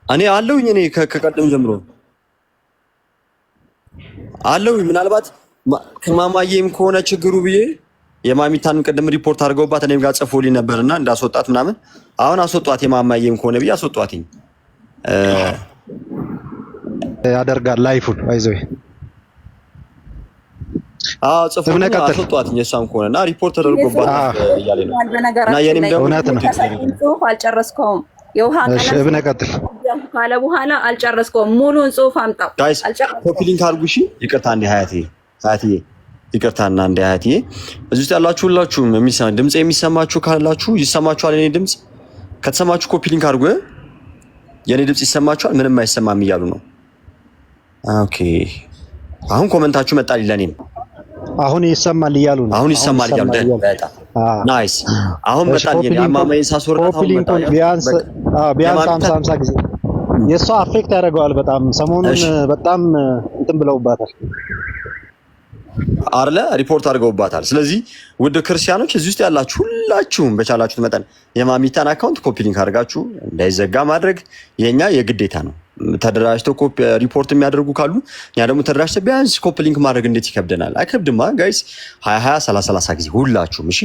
Speaker 10: እኔ አለሁኝ እኔ ከቀደም ጀምሮ አለሁኝ። ምናልባት ከማማዬም ከሆነ ችግሩ ብዬ የማሚታንም ቀደም ሪፖርት አድርገውባት እኔም ጋር ጽፎልኝ ነበርና እንዳስወጣት ምናምን አሁን አስወጧት። የማማዬም ከሆነ ብዬ አስወጧትኝ
Speaker 12: ያደርጋል ላይፉን አይዞህ
Speaker 10: ጽፎልኝ አስወጧትኝ። እሷም ከሆነና ሪፖርት ተደርጎባት እያለ ነው እና የኔም ደግሞ
Speaker 11: ጽሁፍ አልጨረስከውም። የውሃ
Speaker 12: እብነ ቀጥል
Speaker 11: ካለ በኋላ አልጨረስከውም። ሙሉን ጽሁፍ አምጣው።
Speaker 10: ኮፒ ሊንክ አድርጉ። እሺ ይቅርታ እንደ ሀያትዬ ይቅርታና እንደ ሀያትዬ እዚህ ውስጥ ያላችሁ ሁላችሁም ድምጽ የሚሰማችሁ ካላችሁ ይሰማችኋል። የኔ ድምጽ ከተሰማችሁ ኮፒ ሊንክ አድርጉ። የኔ ድምጽ ይሰማችኋል? ምንም አይሰማም እያሉ ነው። ኦኬ አሁን ኮሜንታችሁ መጣል ለኔም
Speaker 12: አሁን ይሰማል እያሉ ነው።
Speaker 10: አሁን ይሰማል እያሉ ነው። በጣም ናይስ። አሁን መጣል የማማዬን ሳስወርዳት
Speaker 12: ኮፒ ሊንክ ቢያንስ 50 ጊዜ የሷ አፌክት ያደርገዋል በጣም ሰሞኑን በጣም እንትን ብለውባታል
Speaker 10: አርለ ሪፖርት አድርገውባታል። ስለዚህ ውድ ክርስቲያኖች እዚህ ውስጥ ያላችሁ ሁላችሁም በቻላችሁት መጠን የማሚታን አካውንት ኮፒ ሊንክ አድርጋችሁ እንዳይዘጋ ማድረግ የኛ የግዴታ ነው። ተደራጅተው ኮፒ ሪፖርት የሚያደርጉ ካሉ ያ ደግሞ ተደራጅተው ቢያንስ ኮፒ ሊንክ ማድረግ እንዴት ይከብደናል? አይከብድማ ጋይስ 20 30 ጊዜ ሁላችሁም እሺ።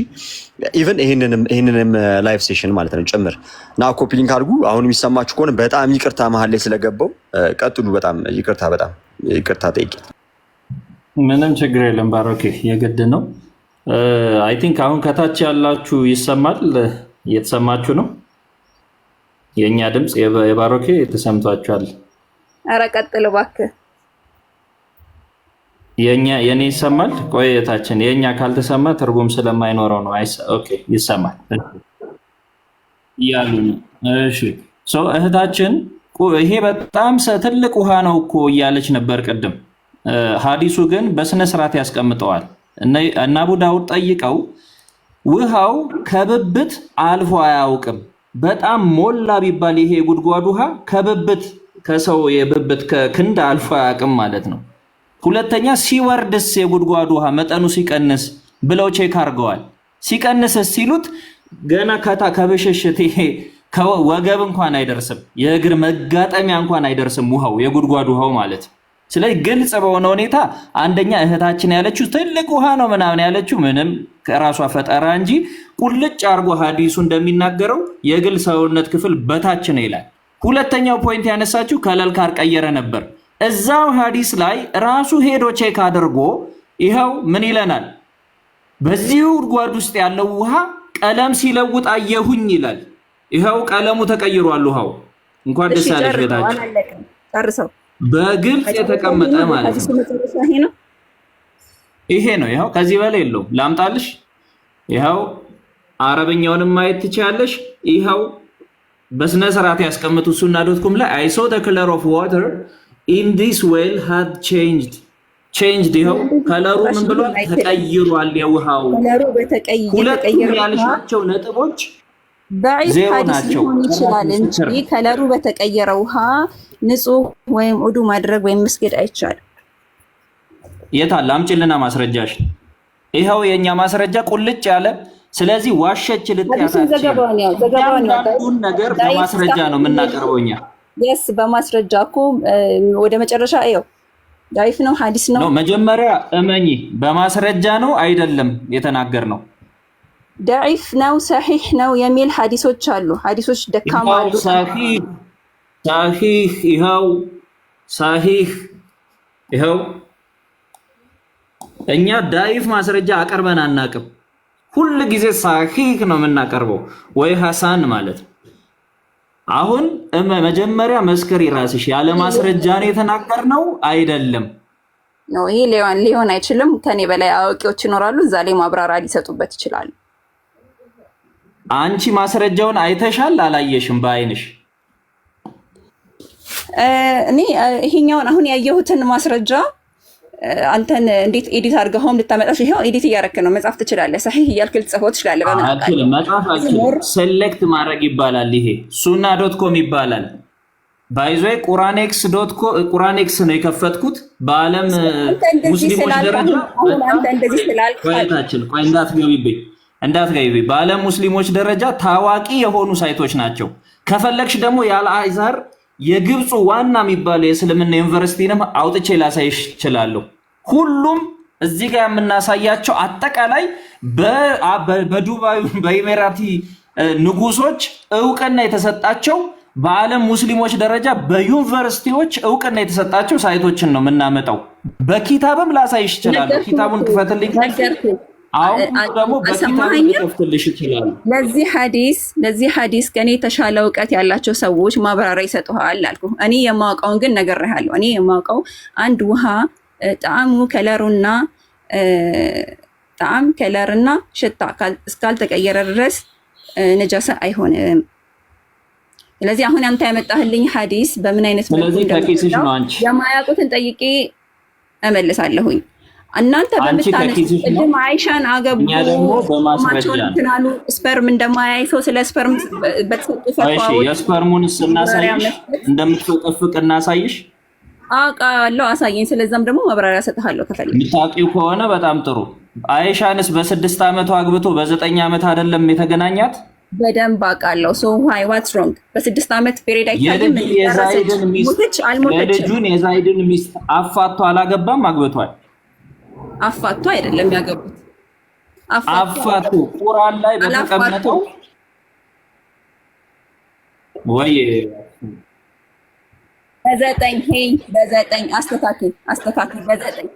Speaker 10: ኢቭን ይሄንንም ላይቭ ሴሽን ማለት ነው ጭምር እና ኮፒ ሊንክ አድርጉ። አሁን የሚሰማችሁ ከሆነ በጣም ይቅርታ መሀል ላይ ስለገባው ቀጥሉ። በጣም ይቅርታ ጠይቄ
Speaker 9: ምንም ችግር የለም ባሮኬ፣ የግድ ነው። አይ ቲንክ አሁን ከታች ያላችሁ ይሰማል፣ እየተሰማችሁ ነው። የእኛ ድምፅ የባሮኬ ተሰምቷችኋል?
Speaker 11: ኧረ ቀጥል እባክህ።
Speaker 9: የኔ ይሰማል? ቆየታችን የኛ ካልተሰማ ትርጉም ስለማይኖረው ነው። ኦኬ ይሰማል እያሉ ነው። እሺ እህታችን ይሄ በጣም ትልቅ ውሃ ነው እኮ እያለች ነበር ቅድም። ሀዲሱ ግን በስነ ስርዓት ያስቀምጠዋል። እና አቡ ዳውድ ጠይቀው ውሃው ከብብት አልፎ አያውቅም። በጣም ሞላ ቢባል ይሄ የጉድጓድ ውሃ ከብብት ከሰው የብብት ከክንድ አልፎ አያውቅም ማለት ነው። ሁለተኛ ሲወርድስ የጉድጓድ ውሃ መጠኑ ሲቀንስ ብለው ቼክ አድርገዋል። ሲቀንስስ ሲሉት ገና ከብሽሽት ይሄ ከወገብ እንኳን አይደርስም፣ የእግር መጋጠሚያ እንኳን አይደርስም ውሃው የጉድጓድ ውሃው ማለት። ስለዚህ ግልጽ በሆነ ሁኔታ አንደኛ እህታችን ያለችው ትልቅ ውሃ ነው ምናምን ያለችው ምንም ከራሷ ፈጠራ እንጂ ቁልጭ አርጎ ሀዲሱ እንደሚናገረው የግል ሰውነት ክፍል በታች ነው ይላል። ሁለተኛው ፖይንት ያነሳችው ከለል ካር ቀየረ ነበር። እዛው ሀዲስ ላይ ራሱ ሄዶ ቼክ አድርጎ ይኸው ምን ይለናል? በዚህ ጉድጓድ ውስጥ ያለው ውሃ ቀለም ሲለውጥ አየሁኝ ይላል። ይኸው ቀለሙ ተቀይሯል ውሃው። እንኳን ደስ ያለሽ እህታችን። በግልጽ የተቀመጠ ማለት ነው። ይሄ ነው። ይኸው ከዚህ በላይ የለውም። ላምጣልሽ። ይኸው አረበኛውንም ማየት ትችያለሽ። ይኸው በስነ ስርዓት ያስቀምጡ ሱና.com ላይ I saw the color of water in this well had changed ይኸው ከለሩ ምን ብሏል? ተቀይሯል የውሃው። ሁለቱም ያልሻቸው ነጥቦች ዜሮ ናቸው።
Speaker 11: ይችላል እንጂ ከለሩ በተቀየረ ውሃ ንጹህ ወይም ውዱ ማድረግ ወይም መስገድ አይቻልም።
Speaker 9: የታለ? አምጪልና ማስረጃሽ። ይኸው የኛ ማስረጃ ቁልጭ ያለ። ስለዚህ ዋሸች ልትያታችሁ ዘገባውን ነገር በማስረጃ ነው የምናቀርበው እኛ።
Speaker 11: yes በማስረጃ እኮ ወደ መጨረሻ ይኸው ዳይፍ ነው ሐዲስ ነው።
Speaker 9: መጀመሪያ እመኚ በማስረጃ ነው አይደለም የተናገርነው።
Speaker 11: ዳይፍ ነው ሰሂህ ነው የሚል ሐዲሶች አሉ። ሐዲሶች ደካማ አሉ።
Speaker 9: ሳሂህ ይኸው ሳሂህ ይኸው። እኛ ዳይፍ ማስረጃ አቀርበን አናቅም። ሁሉ ጊዜ ሳሂህ ነው የምናቀርበው ወይ ሐሳን ማለት ነው። አሁን መጀመሪያ መስከሪ ራስሽ ያለ ማስረጃ ነው የተናገርነው አይደለም
Speaker 11: ነው። ይሄ ሊሆን አይችልም። ከኔ በላይ አዋቂዎች ይኖራሉ፣ እዛ ላይ ማብራሪያ ሊሰጡበት ይችላሉ።
Speaker 9: አንቺ ማስረጃውን አይተሻል አላየሽም? በአይንሽ
Speaker 11: እኔ ይሄኛውን አሁን ያየሁትን ማስረጃ አንተን እንዴት ኤዲት አድርገኸው ልታመጣሽ? ይሄው ኤዲት እያደረክ ነው። መጻፍ ትችላለህ። ሰሂህ እያልክ ልጽፈው ትችላለህ።
Speaker 9: በመጣጣል መጻፍ አልችልም። ሴሌክት ማድረግ ይባላል። ይሄ ሱና.com ይባላል። ባይዞይ ቁራኔክስ ነው የከፈትኩት። በአለም ሙስሊሞች ደረጃ
Speaker 11: አንተ እንደዚህ ስላልክ
Speaker 9: ቆይታችን ቆይ እንዳትገቢብኝ። በአለም ሙስሊሞች ደረጃ ታዋቂ የሆኑ ሳይቶች ናቸው። ከፈለግሽ ደግሞ ያለ አይዛር የግብፁ ዋና የሚባለው የእስልምና ዩኒቨርሲቲንም አውጥቼ ላሳይሽ እችላለሁ። ሁሉም እዚህ ጋር የምናሳያቸው አጠቃላይ በዱባይ በኢሚራቲ ንጉሶች እውቅና የተሰጣቸው በዓለም ሙስሊሞች ደረጃ በዩኒቨርሲቲዎች እውቅና የተሰጣቸው ሳይቶችን ነው የምናመጣው። በኪታብም ላሳይሽ እችላለሁ። ኪታቡን ክፈትልኝ። አሁን ደግሞ በኪታብ ልከፍትልሽ ይችላል።
Speaker 11: ለዚህ ሐዲስ ከኔ የተሻለ እውቀት ያላቸው ሰዎች ማብራሪያ ይሰጡሃል አልኩ። እኔ የማውቀውን ግን ነግሬሃለሁ። እኔ የማውቀው አንድ ውሃ ጣዕሙ ከለርና ሽታ እስካልተቀየረ ድረስ ነጃሳ አይሆንም። ስለዚህ አሁን አንተ ያመጣህልኝ ሐዲስ በምን አይነት መልኩ የማያውቁትን ጠይቄ እመልሳለሁኝ። እናንተ በምታነሱት አይሻን አገቡ ማቸውናሉ ስፐርም እንደማያይ ሰው ስለ ስፐርም በተሰጡ ፈቷዎች
Speaker 9: የስፐርሙን እናሳይሽ፣ እንደምትፈቀፍቅ እናሳይሽ።
Speaker 11: አውቃለሁ፣ አሳየኝ። ስለዛም ደግሞ ማብራሪያ ሰጥሃለሁ ከፈለግሽ።
Speaker 9: የምታውቂው ከሆነ በጣም ጥሩ። አይሻንስ በ6 ዓመቷ አግብቶ በ9 ዓመት አይደለም የተገናኛት?
Speaker 11: በደንብ አውቃለሁ። ሶ ዋይ ዋትስ ሮንግ? በ6 ዓመት ፔሪድ አይታይም።
Speaker 9: የልጁን የዛይድን ሚስት አፋቶ አላገባም? አግብቷል።
Speaker 11: አፋቶ አይደለም ያገቡት።
Speaker 9: አፋቶ ቁርአን ላይ በተቀመጠው ወይ
Speaker 11: በዘጠኝ አስተካክል በዘጠኝ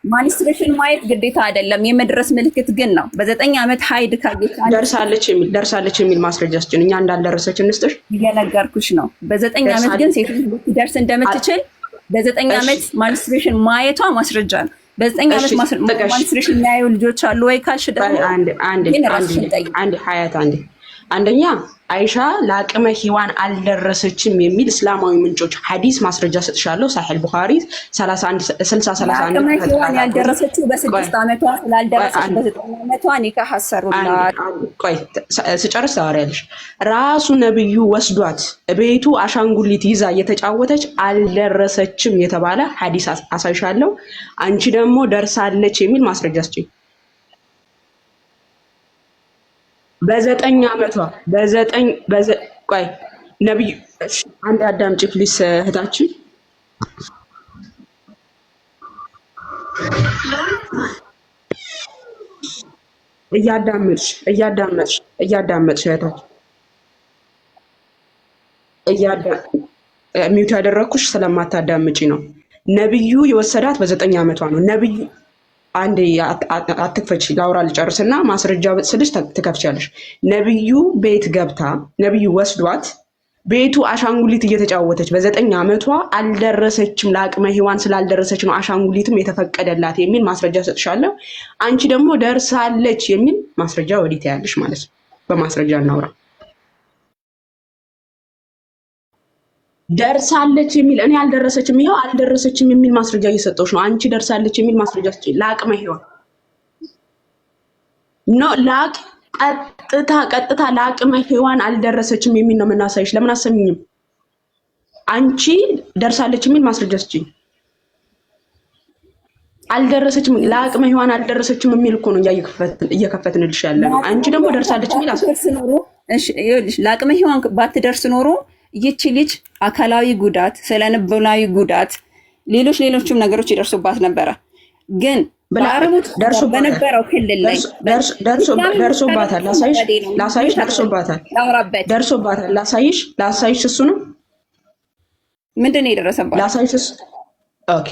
Speaker 11: ማኒስትሬሽን ማየት ግዴታ አይደለም፣ የመድረስ ምልክት ግን ነው። በ9 ዓመት ሀይድ ካገች
Speaker 3: ደርሳለች የሚል ማስረጃ ስጭን። እኛ እንዳልደረሰች እንስጥሽ
Speaker 11: እየነገርኩሽ ነው። በ9 ዓመት ግን ሴት ልትደርስ እንደምትችል በ9 ዓመት ማኒስትሬሽን ማየቷ ማስረጃ ነው። በ9 ዓመት ማኒስትሬሽን የሚያዩ ልጆች አሉ ወይ ካልሽ ደግሞ
Speaker 3: አንደኛ አይሻ ለአቅመ ሔዋን አልደረሰችም የሚል እስላማዊ ምንጮች ሐዲስ ማስረጃ ሰጥሻለሁ። ሳሒህ ቡኻሪ 6031
Speaker 11: ለአቅመ ሔዋን ያልደረሰችው በ6 ዓመቷ ስላልደረሰች በ9 ዓመቷ ኒካህ አሰሩላት።
Speaker 3: ቆይ ስጨርስ ታወሪያለሽ። ራሱ ነብዩ ወስዷት ቤቱ አሻንጉሊት ይዛ እየተጫወተች አልደረሰችም የተባለ ሐዲስ አሳይሻለሁ። አንቺ ደግሞ ደርሳለች የሚል ማስረጃ ስጪኝ። በ9 ዓመቷ ቆይ ነብዩ አንድ አዳምጪ ፕሊስ እህታችን። እያዳመጥሽ እህታችን ሚውት ያደረኩሽ ስለማታዳምጪ ነው። ነብዩ የወሰዳት በ9 ዓመቷ ነው። ነብዩ አንዴ አትክፈች፣ ላውራ ልጨርስና ማስረጃ ስልሽ ትከፍቻለሽ። ነብዩ ቤት ገብታ ነብዩ ወስዷት ቤቱ አሻንጉሊት እየተጫወተች በ9 ዓመቷ አልደረሰችም። ለአቅመ ሔዋን ስላልደረሰች ነው አሻንጉሊትም የተፈቀደላት የሚል ማስረጃ ሰጥሻለሁ። አንቺ ደግሞ ደርሳለች የሚል ማስረጃ ወዲት ያለሽ ማለት ነው። በማስረጃ እናውራ። ደርሳለች የሚል እኔ አልደረሰችም፣ ይሄው አልደረሰችም የሚል ማስረጃ እየሰጠሁሽ ነው። አንቺ ደርሳለች የሚል ማስረጃ ስጪኝ። ለአቅመ ሔዋን ቀጥታ ለአቅመ ሔዋን አልደረሰችም የሚል ነው የምናሳይሽ። ለምን አሰሚኝም? አንቺ ደርሳለች የሚል ማስረጃ ስጪኝ። አልደረሰችም፣ ለአቅመ ሔዋን አልደረሰችም የሚል እኮ ነው እየከፈትንልሽ ያለ ነው። አንቺ ደግሞ ደርሳለች የሚል
Speaker 11: እሺ፣ ይኸውልሽ ለአቅመ ሔዋን ባትደርስ ኖሮ ይቺ ልጅ አካላዊ ጉዳት፣ ስለንቦናዊ ጉዳት፣ ሌሎችም ነገሮች ይደርሱባት ነበረ። ግን በአረቦች በነበረው ክልል ላይ
Speaker 3: ደርሶባታል። ላሳይሽ ደርሶባታል። ላሳይሽ እሱ ነው።
Speaker 11: ምንድን ነው የደረሰባት?
Speaker 3: ላሳይሽ እሱ ኦኬ።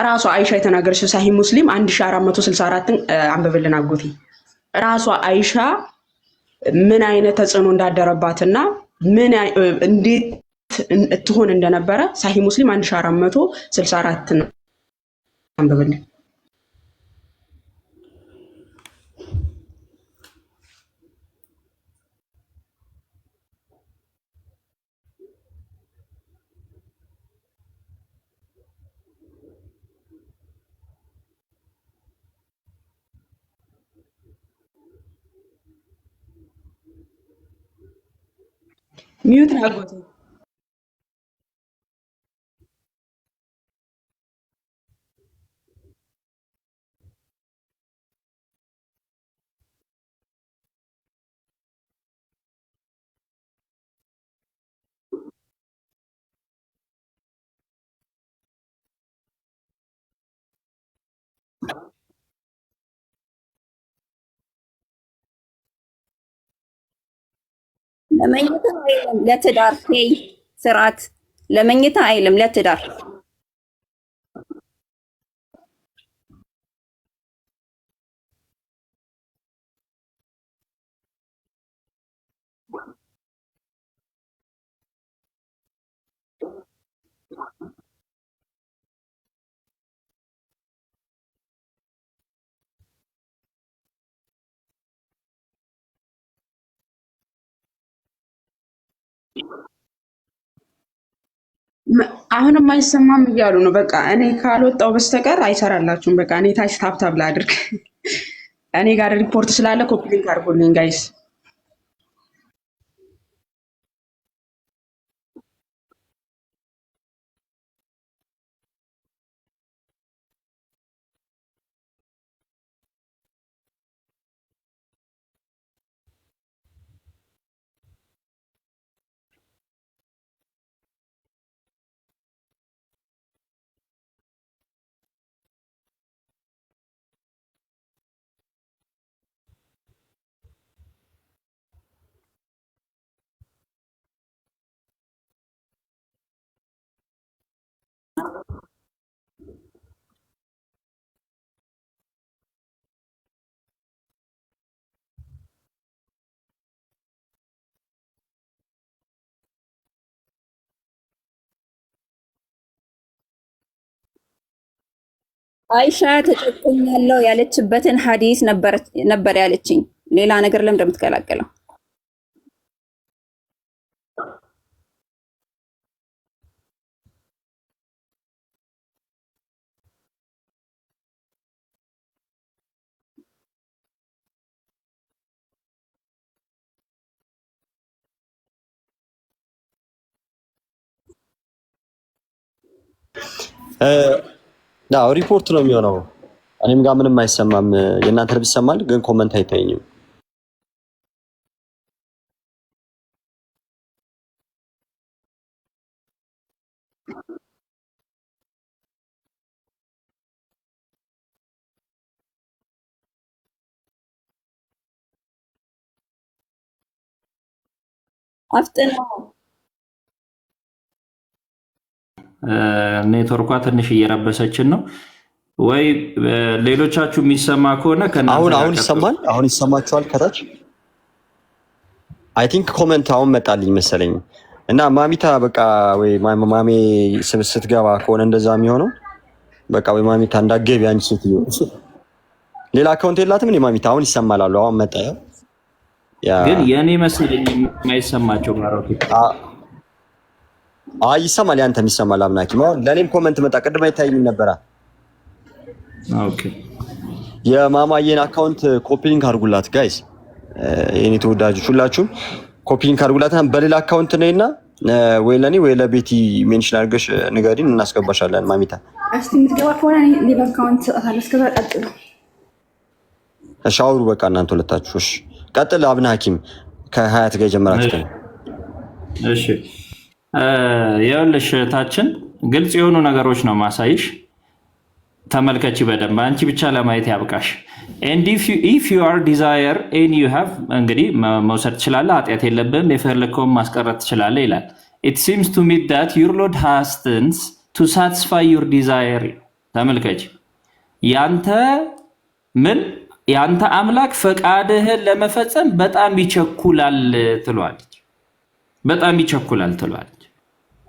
Speaker 3: ራሷ አይሻ የተናገረችው ሳሂህ ሙስሊም 1464ን አንብብልን አጎቴ። ራሷ አይሻ ምን አይነት ተጽዕኖ እንዳደረባትና ምን እንዴት ትሆን እንደነበረ ሳሂህ ሙስሊም 1464 ነው። አንብብልኝ። ሚዩት አጎቴ
Speaker 11: ለመኝታ አይልም ለትዳር ሄይ ስርዓት ለመኝታ አይልም ለትዳር
Speaker 3: አሁንም አይሰማም እያሉ ነው። በቃ እኔ ካልወጣው በስተቀር አይሰራላችሁም። በቃ እኔ ታች ታብታብ ላድርግ። እኔ ጋር ሪፖርት ስላለ ኮፒ ሊንክ አድርጎልኝ ጋይስ። አይሻ ተጨቁኛለሁ ያለችበትን ሐዲስ ነበር ያለችኝ። ሌላ ነገር ለምን እንደምትቀላቀለው
Speaker 10: ሪፖርት ነው የሚሆነው። እኔም ጋር ምንም አይሰማም። የእናንተ ልብ ይሰማል፣ ግን ኮመንት አይታየኝም።
Speaker 11: አፍጥነው
Speaker 9: ኔትወርኳ ትንሽ እየረበሰችን ነው ወይ? ሌሎቻችሁ የሚሰማ ከሆነ
Speaker 10: አሁን ይሰማል። አሁን ይሰማችኋል? ከታች አይ ቲንክ ኮመንት አሁን መጣልኝ መሰለኝ። እና ማሚታ በቃ ወይ ማሜ ስትገባ ከሆነ እንደዛ የሚሆነው በቃ ወይ ማሚታ እንዳገቢ አንቺ ስትዩ ሌላ አካውንት የላትም እንዴ ማሚታ? አሁን ይሰማላሉ። አሁን መጣ።
Speaker 9: ግን የኔ መሰለኝ የማይሰማቸው ማሮኪ
Speaker 10: ይሰማል። ያንተም ይሰማል። አብናኪ ለኔም ኮመንት መጣ። ቅድም አይታይም ነበራ።
Speaker 9: ኦኬ
Speaker 10: የማማዬን አካውንት ኮፒ ሊንክ አድርጉላት ጋይስ። የኔ ተወዳጆች ሁላችሁም ኮፒ ሊንክ አድርጉላት። በሌላ አካውንት ነይና ወይ ለኔ ወይ ለቤቲ ሜንሽን አድርገሽ ንገሪን፣ እናስገባሻለን። ማሚታ
Speaker 7: እስቲ የምትገባ ከሆነ ሌላ አካውንት ሰጣታለሁ። እስከዛ ቀጥሉ።
Speaker 10: እሺ አውሩ በቃ እናንተ ሁለታችሁ። እሺ ቀጥል። አብና ሐኪም ከሀያት ጋር ጀመራችሁ።
Speaker 9: እሺ ይኸውልሽ ታችን ግልጽ የሆኑ ነገሮች ነው ማሳይሽ። ተመልከቺ በደንብ አንቺ ብቻ ለማየት ያብቃሽ። and if you are desire and you have እንግዲህ መውሰድ ትችላለህ፣ ኃጢአት የለብህም፣ የፈለከውን ማስቀረት ትችላለህ ይላል። it seems to me that your Lord hastens to satisfy your desire። ተመልከቺ ያንተ አምላክ ፈቃድህን ለመፈጸም በጣም ይቸኩላል ትሏለች። በጣም ይቸኩላል ትሏለች።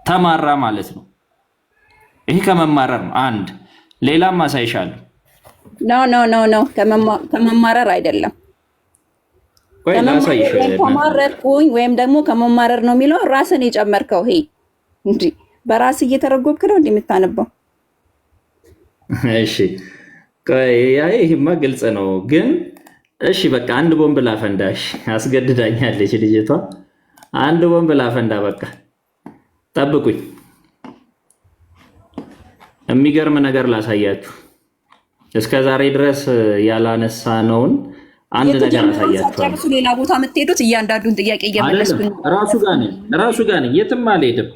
Speaker 9: ተማራ ማለት ነው። ይሄ ከመማረር ነው። አንድ ሌላም ማሳይሻለሁ።
Speaker 11: ኖ ከመማረር አይደለም። ከማረርኩኝ ወይም ደግሞ ከመማረር ነው የሚለው ራስን የጨመርከው። ይሄ እንጂ በራስ እየተረጎብክ ነው እንደምታነበው።
Speaker 9: እሺ ይሄማ ግልጽ ነው። ግን እሺ በቃ አንድ ቦምብ ላፈንዳሽ። አስገድዳኛለች ልጅቷ። አንድ ቦምብ ላፈንዳ። በቃ ጠብቁኝ። የሚገርም ነገር ላሳያችሁ። እስከ ዛሬ ድረስ ያላነሳነውን አንድ ነገር አሳያችኋለሁ።
Speaker 11: ሌላ ቦታ የምትሄዱት እያንዳንዱን ጥያቄ እየመለስኩኝ
Speaker 9: ራሱ ጋር ነኝ፣ የትም አልሄድም።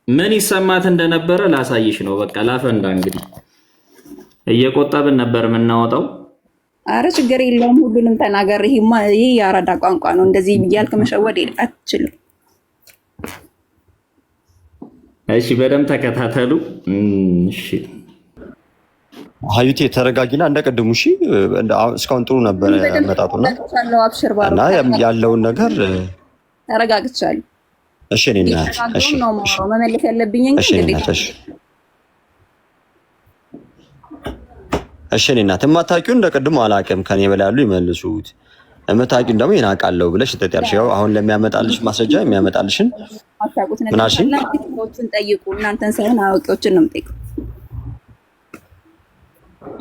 Speaker 9: ምን ይሰማት እንደነበረ ላሳይሽ ነው። በቃ ላፈንዳ። እንግዲህ እየቆጠብን ነበር የምናወጣው።
Speaker 11: አረ ችግር የለውም፣ ሁሉንም ተናገር። ይሄ የአራዳ ቋንቋ ነው። እንደዚህ እያልክ መሸወድ አትችልም።
Speaker 9: እሺ በደምብ ተከታተሉ። እሺ
Speaker 10: ሀዩቴ ተረጋጊና እንደቀድሙ። እሺ እስካሁን ጥሩ ነበር መጣጡና እና ያለውን ነገር
Speaker 11: ተረጋግቻለሁ።
Speaker 10: እሺ እኔ እናት እሺ
Speaker 11: ነው መመለስ ያለብኝ እንግዲህ
Speaker 10: እሺ እኔ እናት የማታውቂውን እንደቀድሞ አላውቅም ከኔ በላይ ያሉ ይመልሱት የምታውቂውን ደግሞ ይናቃለው ብለሽ ትጠያለሽ። ያው አሁን ለሚያመጣልሽ ማስረጃ የሚያመጣልሽን ምናሽን
Speaker 11: ጠይቁ። እናንተን ሳይሆን አዋቂዎችን ነው የምጠይቁት።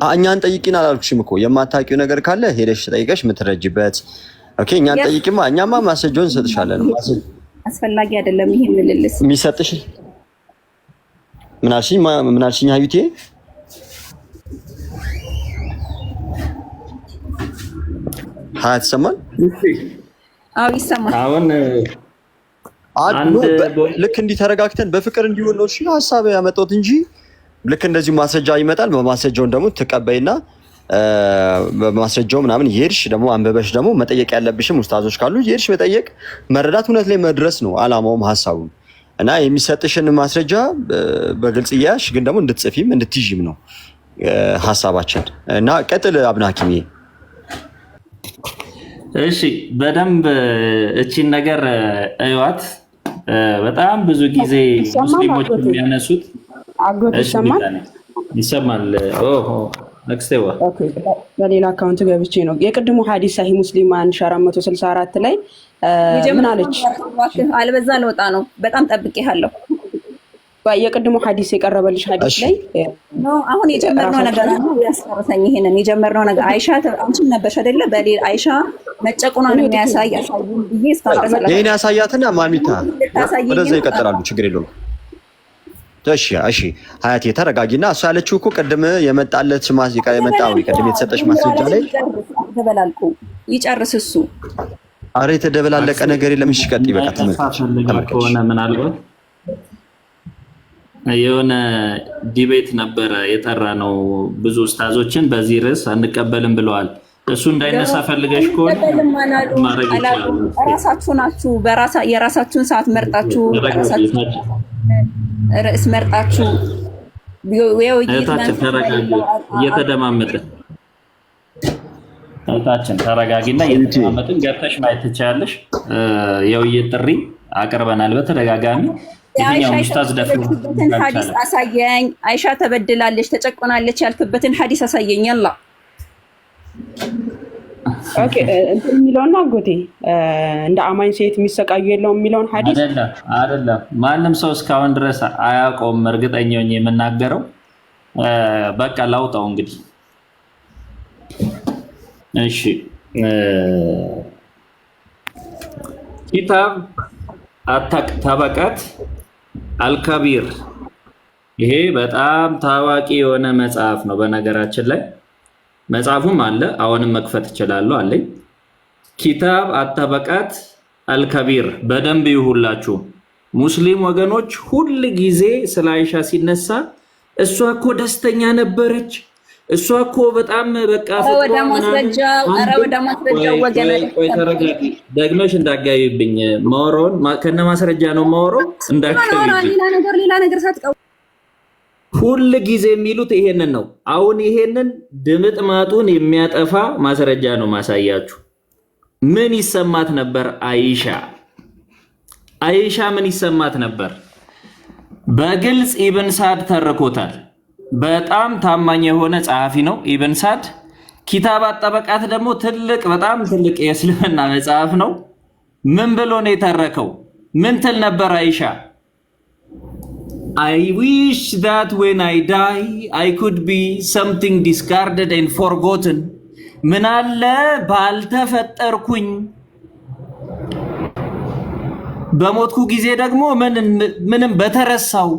Speaker 10: እኛን ጠይቂን አላልኩሽም እኮ የማታውቂው ነገር ካለ ሄደሽ ጠይቀሽ የምትረጅበት። ኦኬ እኛን ጠይቂማ፣ እኛማ ማስረጃውን እንሰጥሻለን።
Speaker 11: አስፈላጊ አይደለም ይሄ ምልልስ
Speaker 10: የሚሰጥሽ ምናልሽኝ ሀዩቴ? ሀያት ይሰማል?
Speaker 11: አዎ ይሰማል።
Speaker 9: አሁን
Speaker 10: ልክ እንዲህ ተረጋግተን በፍቅር እንዲሆን ነው እሺ ሀሳብ ያመጣሁት እንጂ ልክ እንደዚህ ማስረጃ ይመጣል። በማስረጃውን ደግሞ ትቀበይና በማስረጃው ምናምን ይሄድሽ ደግሞ አንበበሽ ደግሞ መጠየቅ ያለብሽም ኡስታዞች ካሉ ይሄድሽ መጠየቅ፣ መረዳት፣ እውነት ላይ መድረስ ነው አላማውም ሀሳቡም። እና የሚሰጥሽን ማስረጃ በግልጽ እያያሽ ግን ደግሞ እንድትጽፊም እንድትይዥም ነው ሀሳባችን። እና ቀጥል አብነ ሐኪም።
Speaker 9: እሺ በደንብ እቺን ነገር እዩዋት። በጣም ብዙ ጊዜ ሙስሊሞች የሚያነሱት
Speaker 3: አጎት ይሰማል?
Speaker 9: ይሰማል። ኦሆ ነክስተዋ
Speaker 3: በሌላ አካውንት ገብቼ ነው የቅድሙ ሐዲስ ሰሂህ ሙስሊም 1464 ላይ ምን አለች?
Speaker 11: አልበዛ ልወጣ ነው። በጣም ጠብቄሃለሁ።
Speaker 3: የቅድሙ ሐዲስ የቀረበልሽ ሐዲስ ላይ
Speaker 11: ነው አሁን የጀመርነው ነገር ነው ያስፈርሰኝ። ይሄንን የጀመርነው ነገር አይሻ አንቺም ነበርሽ አይደለ? በሌላ አይሻ መጨቁናን የሚያሳይ አሳዩን ብዬ ስታቀርበላ
Speaker 10: ይሄን ያሳያትና ማሚታ ወደዛ ይቀጥላሉ። ችግር የለውም። እሺ እሺ ሀያቴ ተረጋጊና፣ እሱ ያለችው እኮ ቅድም የመጣለት የመጣው ቅድም የተሰጠሽ ማስረጃ ላይ
Speaker 11: ተበላልኩ ይጨርስ እሱ።
Speaker 10: አረ የተደበላለቀ ነገር የለም። እሺ ቀጥይ በቃ ተመልከች።
Speaker 9: ምናልባት የሆነ ዲቤት ነበረ የጠራ ነው። ብዙ ኡስታዞችን በዚህ ርዕስ አንቀበልም ብለዋል። እሱ እንዳይነሳ ፈልገሽ ከሆነ ማድረግ ይችላል።
Speaker 11: ራሳችሁ ናችሁ የራሳችሁን ሰዓት መርጣችሁ ርዕስ መርጣችሁ
Speaker 9: እህታችን ተረጋጊ፣ እየተደማመጥን እህታችን ተረጋጊና እየተደማመጥን ገብተሽ ማየት ትችያለሽ። የውይይት ጥሪ አቅርበናል በተደጋጋሚ። የትኛው ኡስታዝ
Speaker 11: ደፍሮበትን ሐዲስ አሳየኝ። አይሻ ተበድላለች ተጨቆናለች ያልክበትን ሐዲስ አሳየኝ። ያላ
Speaker 3: ኦኬ እንትን የሚለውና አጎቴ እንደ አማኝ ሴት የሚሰቃዩ የለውም የሚለውን ሐዲስ
Speaker 9: አይደለም። ማንም ሰው እስካሁን ድረስ አያውቀውም። እርግጠኛ ነኝ የምናገረው። በቃ ላውጣው እንግዲህ። እሺ ኪታብ አተበቃት አልከቢር፣ ይሄ በጣም ታዋቂ የሆነ መጽሐፍ ነው። በነገራችን ላይ መጽሐፉም አለ፣ አሁንም መክፈት እችላለሁ አለኝ። ኪታብ አተበቃት አልከቢር በደንብ ይሁላችሁ ሙስሊም ወገኖች። ሁል ጊዜ ስለ አይሻ ሲነሳ እሷ እኮ ደስተኛ ነበረች፣ እሷ እኮ በጣም በቃ
Speaker 11: ወደ ማስረጃው ወገን
Speaker 9: ደግመሽ እንዳጋይብኝ ማወራውን ከነ ማስረጃ ነው ማወራው። እንዳጋይብኝ
Speaker 11: ሌላ ነገር ሳትቀው
Speaker 9: ሁል ጊዜ የሚሉት ይሄንን ነው። አሁን ይሄንን ድምጥ ማጡን የሚያጠፋ ማስረጃ ነው ማሳያችሁ። ምን ይሰማት ነበር አይሻ? አይሻ ምን ይሰማት ነበር? በግልጽ ኢብን ሳድ ተርኮታል። በጣም ታማኝ የሆነ ጸሐፊ ነው ኢብን ሳድ። ኪታብ አጠበቃት ደግሞ በጣም ትልቅ የእስልምና መጽሐፍ ነው። ምን ብሎ ነው የተረከው? ምን ትል ነበር አይሻ? I wish that when I die I could be something discarded and forgotten. ምን አለ ባልተፈጠርኩኝ በሞትኩ ጊዜ ደግሞ ምንም በተረሳው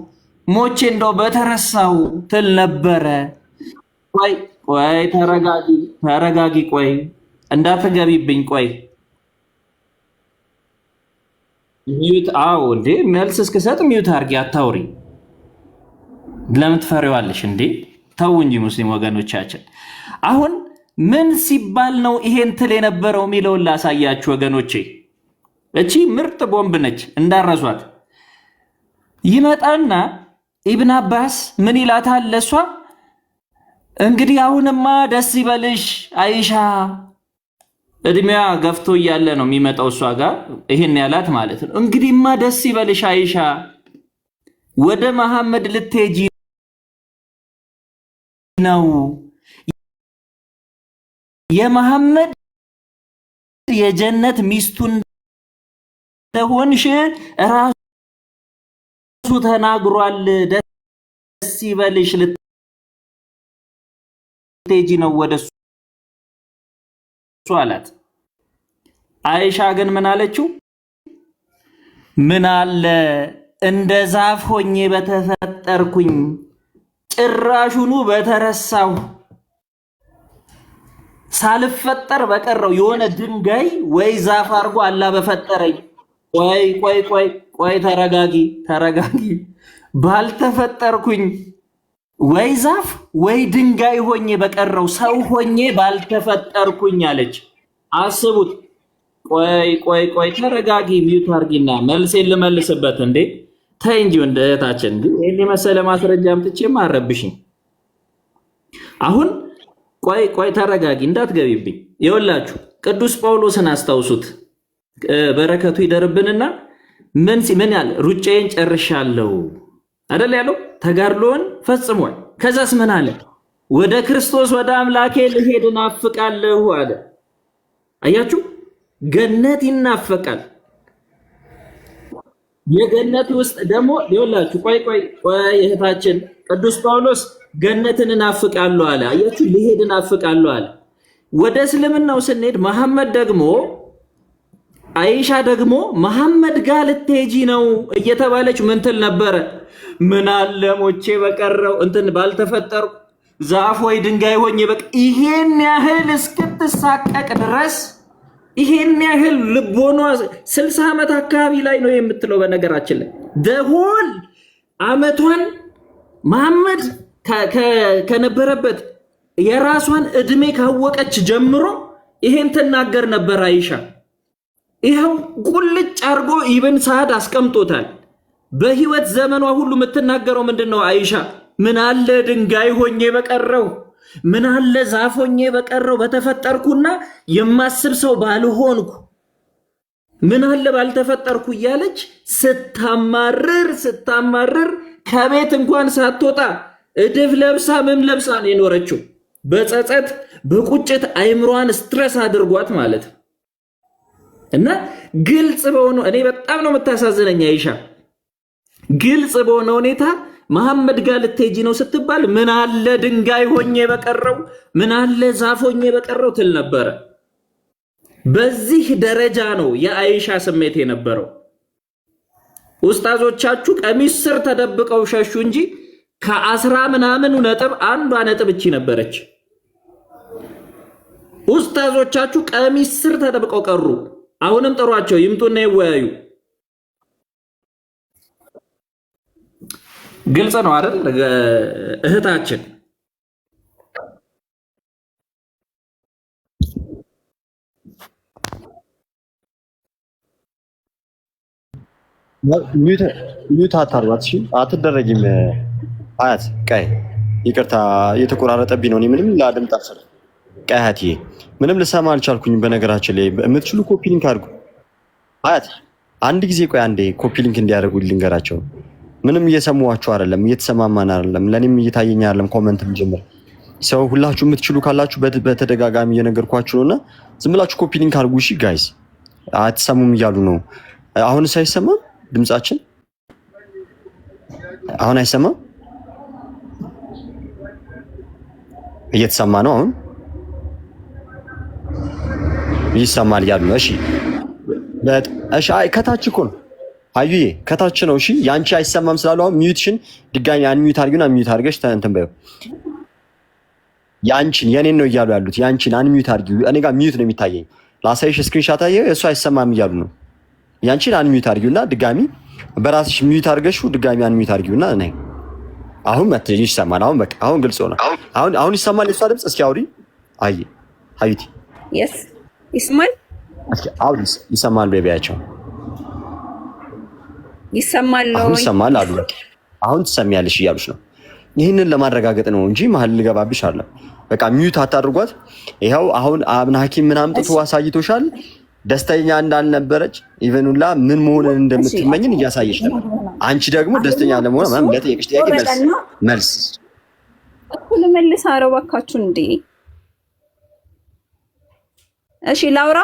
Speaker 9: ሞቼ እንደው በተረሳው ትል ነበረ። ቆይ ተረጋጊ፣ ቆይ እንዳትገቢብኝ፣ ቆይ ሚዩት። አዎ እንዴ መልስ እስክሰጥ ሚዩት አድርጊ፣ አታውሪ። ለምን ትፈሪዋለሽ እንዴ? ተው እንጂ ሙስሊም ወገኖቻችን። አሁን ምን ሲባል ነው ይሄን ትል የነበረው የሚለውን ላሳያችሁ ወገኖቼ። እቺ ምርጥ ቦምብ ነች እንዳረሷት። ይመጣና ኢብን አባስ ምን ይላታል ለሷ? እንግዲህ አሁንማ ደስ ይበልሽ አይሻ። እድሜዋ ገፍቶ እያለ ነው የሚመጣው እሷ ጋር ይሄን ያላት ማለት ነው። እንግዲህማ ደስ ይበልሽ አይሻ፣ ወደ መሐመድ ልትሄጂ ነው። የመሐመድ የጀነት ሚስቱ እንደሆንሽ ራሱ ተናግሯል። ደስ ይበልሽ ልትሄጂ ነው ወደሱ አላት። አይሻ ግን ምን አለችው? ምን አለ እንደ ዛፍ ሆኜ በተፈጠርኩኝ፣ ጭራሹኑ በተረሳው፣ ሳልፈጠር በቀረው የሆነ ድንጋይ ወይ ዛፍ አድርጎ አላህ በፈጠረኝ። ቆይ ተረጋጊ። ባልተፈጠርኩኝ ወይ ዛፍ ወይ ድንጋይ ሆኜ በቀረው ሰው ሆኜ ባልተፈጠርኩኝ አለች። አስቡት። ቆይ ተረጋጊ፣ ሚዩት አርጊና መልሴን ልመልስበት። እንዴ ተይ እንጂ እንደ እህታችን ይሄን የመሰለ ማስረጃ አምጥቼም አረብሽኝ። አሁን ቆይ ተረጋጊ፣ እንዳትገቢብኝ። ይኸውላችሁ ቅዱስ ጳውሎስን አስታውሱት፣ በረከቱ ይደርብንና ምን ያለ ሩጫዬን ጨርሻለሁ አይደል ያለው? ተጋድሎን ፈጽሟል። ከዛስ ምን አለ? ወደ ክርስቶስ ወደ አምላኬ ልሄድ እናፍቃለሁ አለ። አያችሁ፣ ገነት ይናፈቃል። የገነት ውስጥ ደግሞ ይኸውላችሁ፣ ቆይ እህታችን ቅዱስ ጳውሎስ ገነትን እናፍቃለሁ አለ። አያችሁ፣ ልሄድ እናፍቃለሁ አለ። ወደ እስልምናው ስንሄድ መሐመድ ደግሞ አይሻ ደግሞ መሐመድ ጋር ልትሄጂ ነው እየተባለች ምን ትል ነበረ? ምን አለ ሞቼ በቀረው እንትን ባልተፈጠሩ ዛፍ ወይ ድንጋይ ሆኜ በቃ ይሄን ያህል እስክትሳቀቅ ድረስ ይሄን ያህል ልቦኗ 60 ዓመት አካባቢ ላይ ነው የምትለው። በነገራችን ላይ ደሆል አመቷን መሐመድ ከነበረበት የራሷን እድሜ ካወቀች ጀምሮ ይሄን ትናገር ነበር አይሻ። ይሄው ቁልጭ አርጎ ኢብን ሰዓድ አስቀምጦታል። በህይወት ዘመኗ ሁሉ የምትናገረው ምንድነው? አይሻ ምን አለ ድንጋይ ሆኜ በቀረው፣ ምን አለ ዛፍ ሆኜ በቀረው በተፈጠርኩና የማስብ ሰው ባልሆንኩ፣ ምን አለ ባልተፈጠርኩ እያለች ስታማርር ከቤት እንኳን ሳትወጣ እድፍ ለብሳ ምን ለብሳ ነው የኖረችው? በጸጸት በቁጭት አይምሯን ስትረስ አድርጓት ማለት ነው። እና ግልጽ በሆነ እኔ በጣም ነው የምታሳዝነኝ አይሻ። ግልጽ በሆነ ሁኔታ መሐመድ ጋር ልትሄጂ ነው ስትባል ምን አለ ድንጋይ ሆኜ በቀረው፣ ምን አለ ዛፍ ሆኜ በቀረው ትል ነበረ። በዚህ ደረጃ ነው የአይሻ ስሜት የነበረው። ኡስታዞቻችሁ ቀሚስ ስር ተደብቀው ሸሹ እንጂ ከ10 ምናምን ነጥብ አንዷ ነጥብ እቺ ነበረች። ኡስታዞቻችሁ ቀሚስ ስር ተደብቀው ቀሩ። አሁንም ጥሯቸው ይምጡና ይወያዩ። ግልጽ ነው አይደል እህታችን?
Speaker 10: ሚዩት አታርጓት። እሺ አትደረጊም። አያት ቀይ ይቅርታ እየተቆራረጠብኝ ነው። እኔ ምንም ላድምጥ አልችልም። ቀይ አያትዬ ምንም ልሰማ አልቻልኩኝ። በነገራችን ላይ የምትችሉ ኮፒ ሊንክ አድርጉ። አያት አንድ ጊዜ ቆይ አንዴ ኮፒ ሊንክ እንዲያደርጉ ልንገራቸው። ምንም እየሰማኋችሁ አይደለም፣ እየተሰማማን አይደለም። ለኔም እየታየኝ አይደለም። ኮሜንትም ጀምር ሰው ሁላችሁ የምትችሉ ካላችሁ በተደጋጋሚ እየነገርኳችሁ ነውና ዝም ብላችሁ ኮፒ ሊንክ አድርጉ። እሺ ጋይስ አትሰሙም እያሉ ነው። አሁን አይሰማም ድምጻችን? አሁን አይሰማም? እየተሰማ ነው አሁን? ይሰማል እያሉ ነው። እሺ ከታች እኮ ነው አዩዬ፣ ከታች ነው። እሺ ያንቺ አይሰማም ስላሉ አሁን ሚዩትሽን ድጋሚ አንሚዩት አድርጊውና ሚዩት አድርገሽ እንትን በይው። ያንቺን የኔን ነው እያሉ ያሉት። ያንቺን አንሚዩት አድርጊው። እኔ ጋር ሚዩት ነው የሚታየኝ። ላሳይሽ ስክሪንሻት አየው። እሱ አይሰማም እያሉ ነው። ያንቺን አንሚዩት አድርጊውና ድጋሚ በራስሽ ሚዩት አድርገሽው ድጋሚ አንሚዩት አድርጊውና ነይ። አሁን መጥተሽ ይሰማል። አሁን በቃ አሁን ግልጽ ሆነ። አሁን ይሰማል የሷ ድምጽ። እስኪ አውሪ አይ አዩቲ
Speaker 11: የስ ይስማል።
Speaker 10: እስኪ አውሪ ይሰማል በቢያቸው
Speaker 11: ይሰማል
Speaker 10: አሁን ይሰማል አሉ። አሁን ትሰሚያለሽ እያሉሽ ነው። ይህንን ለማረጋገጥ ነው እንጂ መሀል ልገባብሽ አለ። በቃ ሚዩት አታድርጓት። ይኸው አሁን አብነ ሐኪም ምናምን ጥፎ አሳይቶሻል። ደስተኛ እንዳልነበረች ኢቨኑላ ምን መሆንን እንደምትመኝን እያሳየች ነበር። አንቺ ደግሞ ደስተኛ ለመሆን ምናምን ለጠየቅሽ ጥያቄ መልስ
Speaker 11: እኩል መልስ። ኧረ እባካችሁ እንዴ! እሺ ላውራ።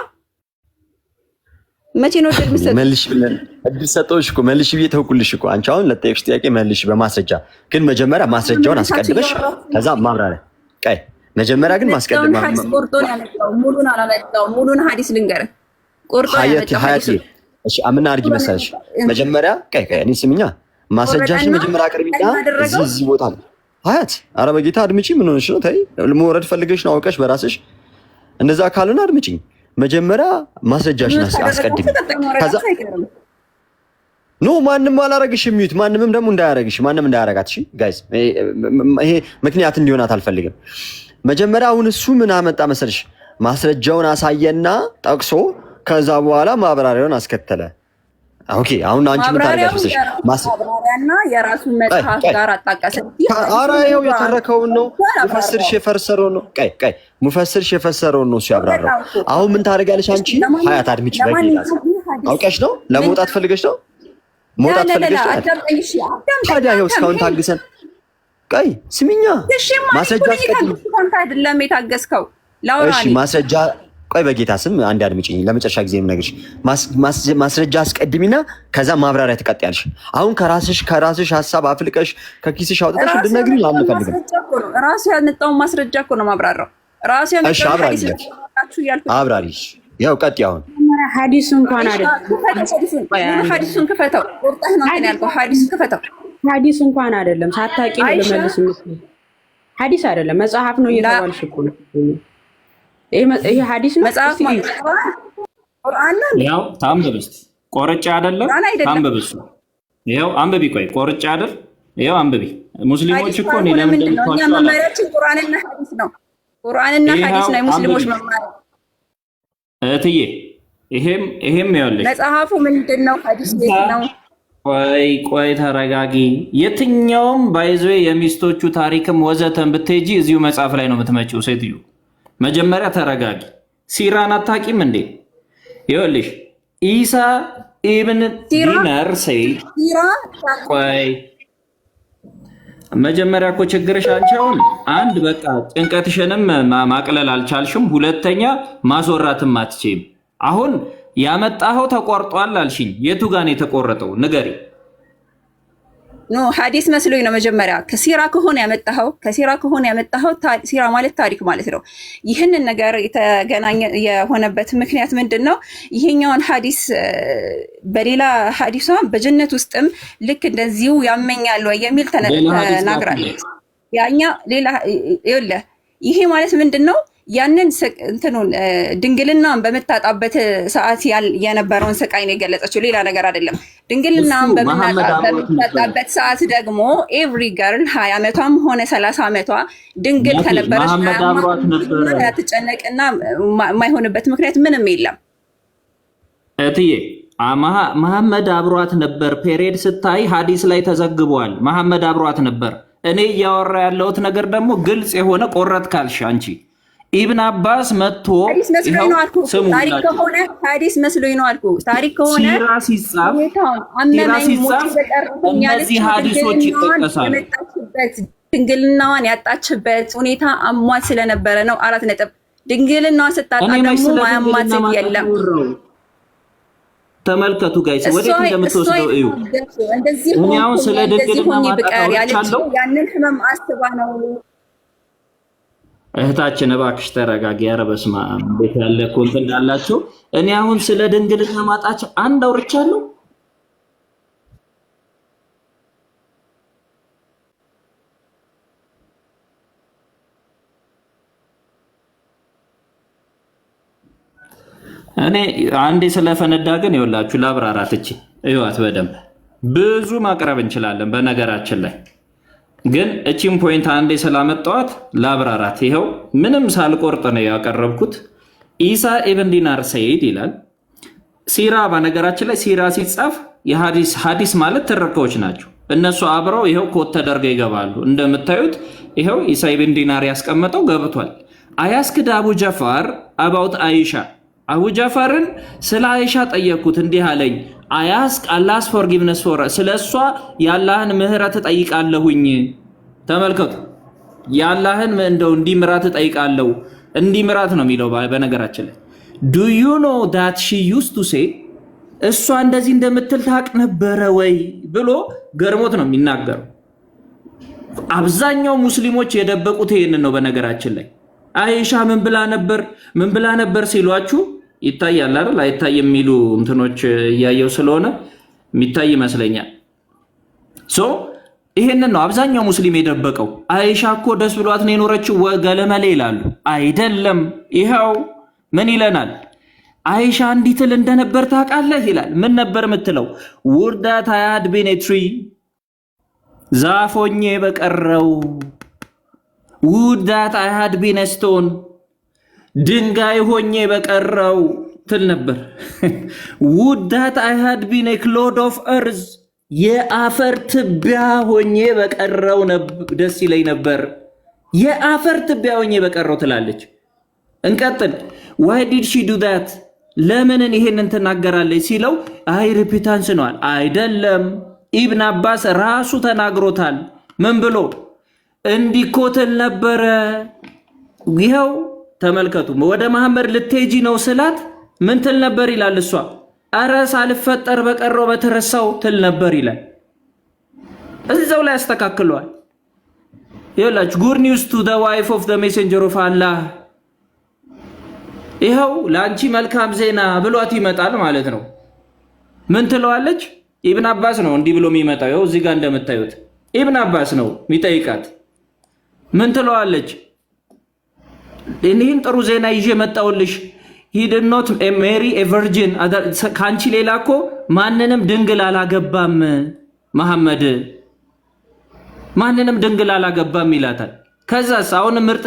Speaker 11: መቼ ነው ድል ምሰጥ?
Speaker 10: መልሽ ብለን እድል ሰጠሁሽ እኮ መልሽ ብዬ ተውኩልሽ እኮ። አንቺ አሁን ለጠየቅሽ ጥያቄ መልሽ በማስረጃ ግን መጀመሪያ ማስረጃውን አስቀድመሽ ከዛ ማብራሪያ ቀይ መጀመሪያ ግን ማስቀደም
Speaker 11: ሐዲስ ቆርጦን ያመጣው ሙሉን አላመጣው። ሙሉን ሐዲስ ልንገርህ ቆርጦን ያመጣው ሐዲስ።
Speaker 10: እሺ አምና አድርጊ መሰለሽ መጀመሪያ ቀይ እኔ ስምኛ ማስረጃሽን መጀመሪያ አቅርቢና እዚህ ቦታ ነው ሀያት። ኧረ በጌታ አድምጪ። ምን ሆነሽ ነው? ተይ ለመውረድ ፈልገሽ ነው አውቀሽ በራስሽ። እንደዛ ካልሆነ አድምጪኝ። መጀመሪያ ማስረጃሽን አስቀድሚ። ከዛ ኖ ማንም አላረግሽም። ሚዩት ማንምም ደግሞ እንዳያረግሽ ማንም እንዳያረጋት። እሺ ጋይስ ይሄ ምክንያት እንዲሆናት አልፈልግም። መጀመሪያ አሁን እሱ ምን አመጣ መሰልሽ? ማስረጃውን አሳየና ጠቅሶ ከዛ በኋላ ማብራሪያውን አስከተለ። ኦኬ አሁን አንቺ ምን ታረጋግሽ?
Speaker 11: ማብራሪያና የራሱን መጽሐፍ ጋር አጣቀሰ።
Speaker 10: ኧረ ይኸው የተረከውን ነው ሙፈስርሽ የፈሰረውን ነው። ቀይ ሙፈስርሽ የፈሰረውን ነው ሲያብራራው። አሁን ምን ታረጋለሽ አንቺ? ሀያት አድምጪ። በጌታ አውቀሽ ነው ለመውጣት ፈልገሽ ነው መውጣት ፈልገሽ ነው። ታዲያ ይኸው እስካሁን ታግሰን ቀይ ስሚኛ ማስረጃ አስቀድሚ።
Speaker 11: አይደለም የታገስከው ላውራ።
Speaker 10: እሺ ማስረጃ ቆይ በጌታ ስም አንድ አድምጪኝ። ለመጨረሻ ጊዜ የምነግርሽ ማስረጃ አስቀድሚና ከዛ ማብራሪያ ትቀጥያለሽ። አሁን ከራስሽ ሀሳብ አፍልቀሽ ከኪስሽ አውጥተሽ እንድትነግሪኝ አልፈልግም።
Speaker 11: ራሱ ያመጣው ማስረጃ እኮ ነው ማብራራው። ራሱ ያመጣው
Speaker 10: እሺ አብራሪሽ ያው ቀጥይ። አሁን
Speaker 3: ሐዲሱ እንኳን አይደለም
Speaker 11: ሐዲሱን ክፈተው። ቁርጠህ ነው እንትን ያልከው ሐዲሱን ክፈተው።
Speaker 3: ሐዲሱ እንኳን አይደለም ሳታቂ ነው ለመልስ መስሎ ሐዲስ አይደለም መጽሐፍ ነው እየተባልሽ እኮ ነው። ይሄ ሐዲስ ነው
Speaker 11: መጽሐፍ ነው ቁርአን ነው።
Speaker 9: ያው ታንብብ እስቲ ቆርጬ አይደለም ታንብብ እሱ ይሄው አንብቢ። ቆይ ቆርጬ አይደል ይሄው አንብቢ። ሙስሊሞች እኮ ነው ለምን
Speaker 11: እኛ መመሪያችን ቁርአንና ሐዲስ ነው። ቁርአንና ሐዲስ ነው የሙስሊሞች መማሪያ
Speaker 9: እህትዬ። ይሄም ይኸውልሽ
Speaker 11: መጽሐፉ ምንድነው? ሐዲስ ነው።
Speaker 9: ቆይ ተረጋጊ። የትኛውም ባይዞ የሚስቶቹ ታሪክም ወዘተን ብትሄጂ እዚሁ መጽሐፍ ላይ ነው የምትመጪው ሴትዮ። መጀመሪያ ተረጋጊ። ሲራን አታውቂም እንዴ? ይኸውልሽ ኢሳ ኢብን ዲናር ሰይድ መጀመሪያ እኮ ችግርሽ አንቺ አሁን አንድ በቃ ጭንቀትሽንም ማቅለል አልቻልሽም። ሁለተኛ ማስወራትም አትችይም። አሁን ያመጣኸው ተቆርጧል አልሽኝ። የቱ ጋር ነው የተቆረጠው? ንገሪ።
Speaker 11: ኖ ሐዲስ መስሎኝ ነው መጀመሪያ። ከሲራ ከሆነ ያመጣኸው ሲራ ማለት ታሪክ ማለት ነው። ይህንን ነገር የተገናኘ የሆነበት ምክንያት ምንድን ነው? ይሄኛውን ሐዲስ በሌላ ሐዲሷ በጀነት ውስጥም ልክ እንደዚሁ ያመኛል ወይ የሚል ተናግራለች። ያኛ ሌላ ይኸውልህ፣ ይሄ ማለት ምንድን ነው? ያንን እንትኑን ድንግልናን በምታጣበት ሰዓት የነበረውን ስቃይ ነው የገለጸችው፣ ሌላ ነገር አይደለም። ድንግልናን በምታጣበት ሰዓት ደግሞ ኤቭሪ ገርል 20 ዓመቷም ሆነ 30 ዓመቷ ድንግል ከነበረች ትጨነቅና የማይሆንበት ምክንያት ምንም የለም።
Speaker 9: እትዬ መሐመድ አብሯት ነበር። ፔሬድ ስታይ ሀዲስ ላይ ተዘግቧል። መሐመድ አብሯት ነበር። እኔ እያወራ ያለሁት ነገር ደግሞ ግልጽ የሆነ ቆረጥ ካልሽ አንቺ ኢብን አባስ መጥቶ
Speaker 11: ሐዲስ መስሎኝ ነው አልኩ። ታሪክ ከሆነ
Speaker 9: ሲራ ሲጻፍ እነዚህ ሐዲሶች ይጠቀሳሉ።
Speaker 11: ድንግልናዋን ያጣችበት ሁኔታ አሟት ስለነበረ ነው። 4 ነጥብ። ድንግልናዋን ስታጣ ደግሞ ማያሟት የለም።
Speaker 9: ተመልከቱ ጋይስ፣ ወዴት እንደምትወስደው እዩ። እኔ አሁን ስለ ድንግልና ማጣጣው
Speaker 11: ያንን ህመም አስባ ነው።
Speaker 9: እህታችን እባክሽ ተረጋጊ። ኧረ በስመ አብ እንዴት ያለ ኮንት እንዳላቸው። እኔ አሁን ስለ ድንግልና ማጣች አንድ አውርቻለሁ። እኔ አንዴ ስለፈነዳ ግን ይኸውላችሁ ላብራራት። እቺ እዩዋት በደንብ ብዙ ማቅረብ እንችላለን በነገራችን ላይ ግን እቺን ፖይንት አንዴ ስላመጣዋት ላብራራት። ይኸው ምንም ሳልቆርጥ ነው ያቀረብኩት። ኢሳ ኢብን ዲናር ሰይድ ይላል። ሲራ በነገራችን ላይ ሲራ ሲጻፍ ሀዲስ ማለት ትረካዎች ናቸው። እነሱ አብረው ይኸው ኮት ተደርገው ይገባሉ። እንደምታዩት ይኸው ኢሳይ ብን ዲናር ያስቀመጠው ገብቷል። አያስክድ አቡ ጀፋር አባውት አይሻ አቡ ጀፋርን ስለ አይሻ ጠየቅኩት፣ እንዲህ አለኝ አያስክ አላስ ፎርጊቭነስ ፎር ስለ እሷ የአላህን ምህረት ጠይቃለሁኝ። ተመልከቱ፣ የአላህን እንደው እንዲምራት ጠይቃለሁ። እንዲምራት ነው የሚለው በነገራችን ላይ ዱ ዩ ኖ ዳት ሺ ዩዝድ ቱ ሴ እሷ እንደዚህ እንደምትል ታውቅ ነበረ ወይ ብሎ ገርሞት ነው የሚናገረው። አብዛኛው ሙስሊሞች የደበቁት ይሄንን ነው። በነገራችን ላይ አይሻ ምን ብላ ነበር ሲሏችሁ ይታያል አይደል? አይታይ የሚሉ እንትኖች እያየው ስለሆነ የሚታይ ይመስለኛል። ሶ ይሄንን ነው አብዛኛው ሙስሊም የደበቀው። አይሻ እኮ ደስ ብሏት ነው የኖረችው ገለመሌ ይላሉ። አይደለም። ይኸው ምን ይለናል? አይሻ እንዲትል እንደነበር ታውቃለህ ይላል። ምን ነበር የምትለው? ውርዳት አያድ ቢን ትሪ ዛፎኜ በቀረው ውርዳት አያድ ቢን ስቶን ድንጋይ ሆኜ በቀረው ትል ነበር። ውዳት አይሃድ ቢን ክሎድ ኦፍ እርዝ የአፈር ትቢያ ሆኜ በቀረው ደስ ይለኝ ነበር። የአፈር ትቢያ ሆኜ በቀረው ትላለች። እንቀጥል። ዋይ ዲድ ሺ ዱ ዳት ለምንን ይሄንን ትናገራለች ሲለው አይ ሪፒታንስ ነዋል። አይደለም፣ ኢብን አባስ ራሱ ተናግሮታል። ምን ብሎ እንዲኮትል ነበረ። ይኸው ተመልከቱ። ወደ መሐመድ ልትሄጂ ነው ስላት ምን ትል ነበር ይላል እሷ። አረ ሳልፈጠር በቀረው በተረሳው ትል ነበር ይላል። እዛው ላይ ያስተካክለዋል። ይኸውላችሁ ጉድ ኒውስ ቱ ዘ ዋይፍ ኦፍ ዘ ሜሴንጀር ኦፍ አላህ። ይኸው ለአንቺ መልካም ዜና ብሏት ይመጣል ማለት ነው። ምን ትለዋለች? ኢብን አባስ ነው እንዲህ ብሎ የሚመጣው። ይኸው እዚህ ጋር እንደምታዩት ኢብን አባስ ነው የሚጠይቃት። ምን ትለዋለች? ይህን ጥሩ ዜና ይዤ መጣሁልሽ። he did not marry a virgin ካንቺ ሌላ እኮ ማንንም ድንግል አላገባም መሐመድ፣ ማንንም ድንግል አላገባም ይላታል። ከዛስ አሁን ምርጥ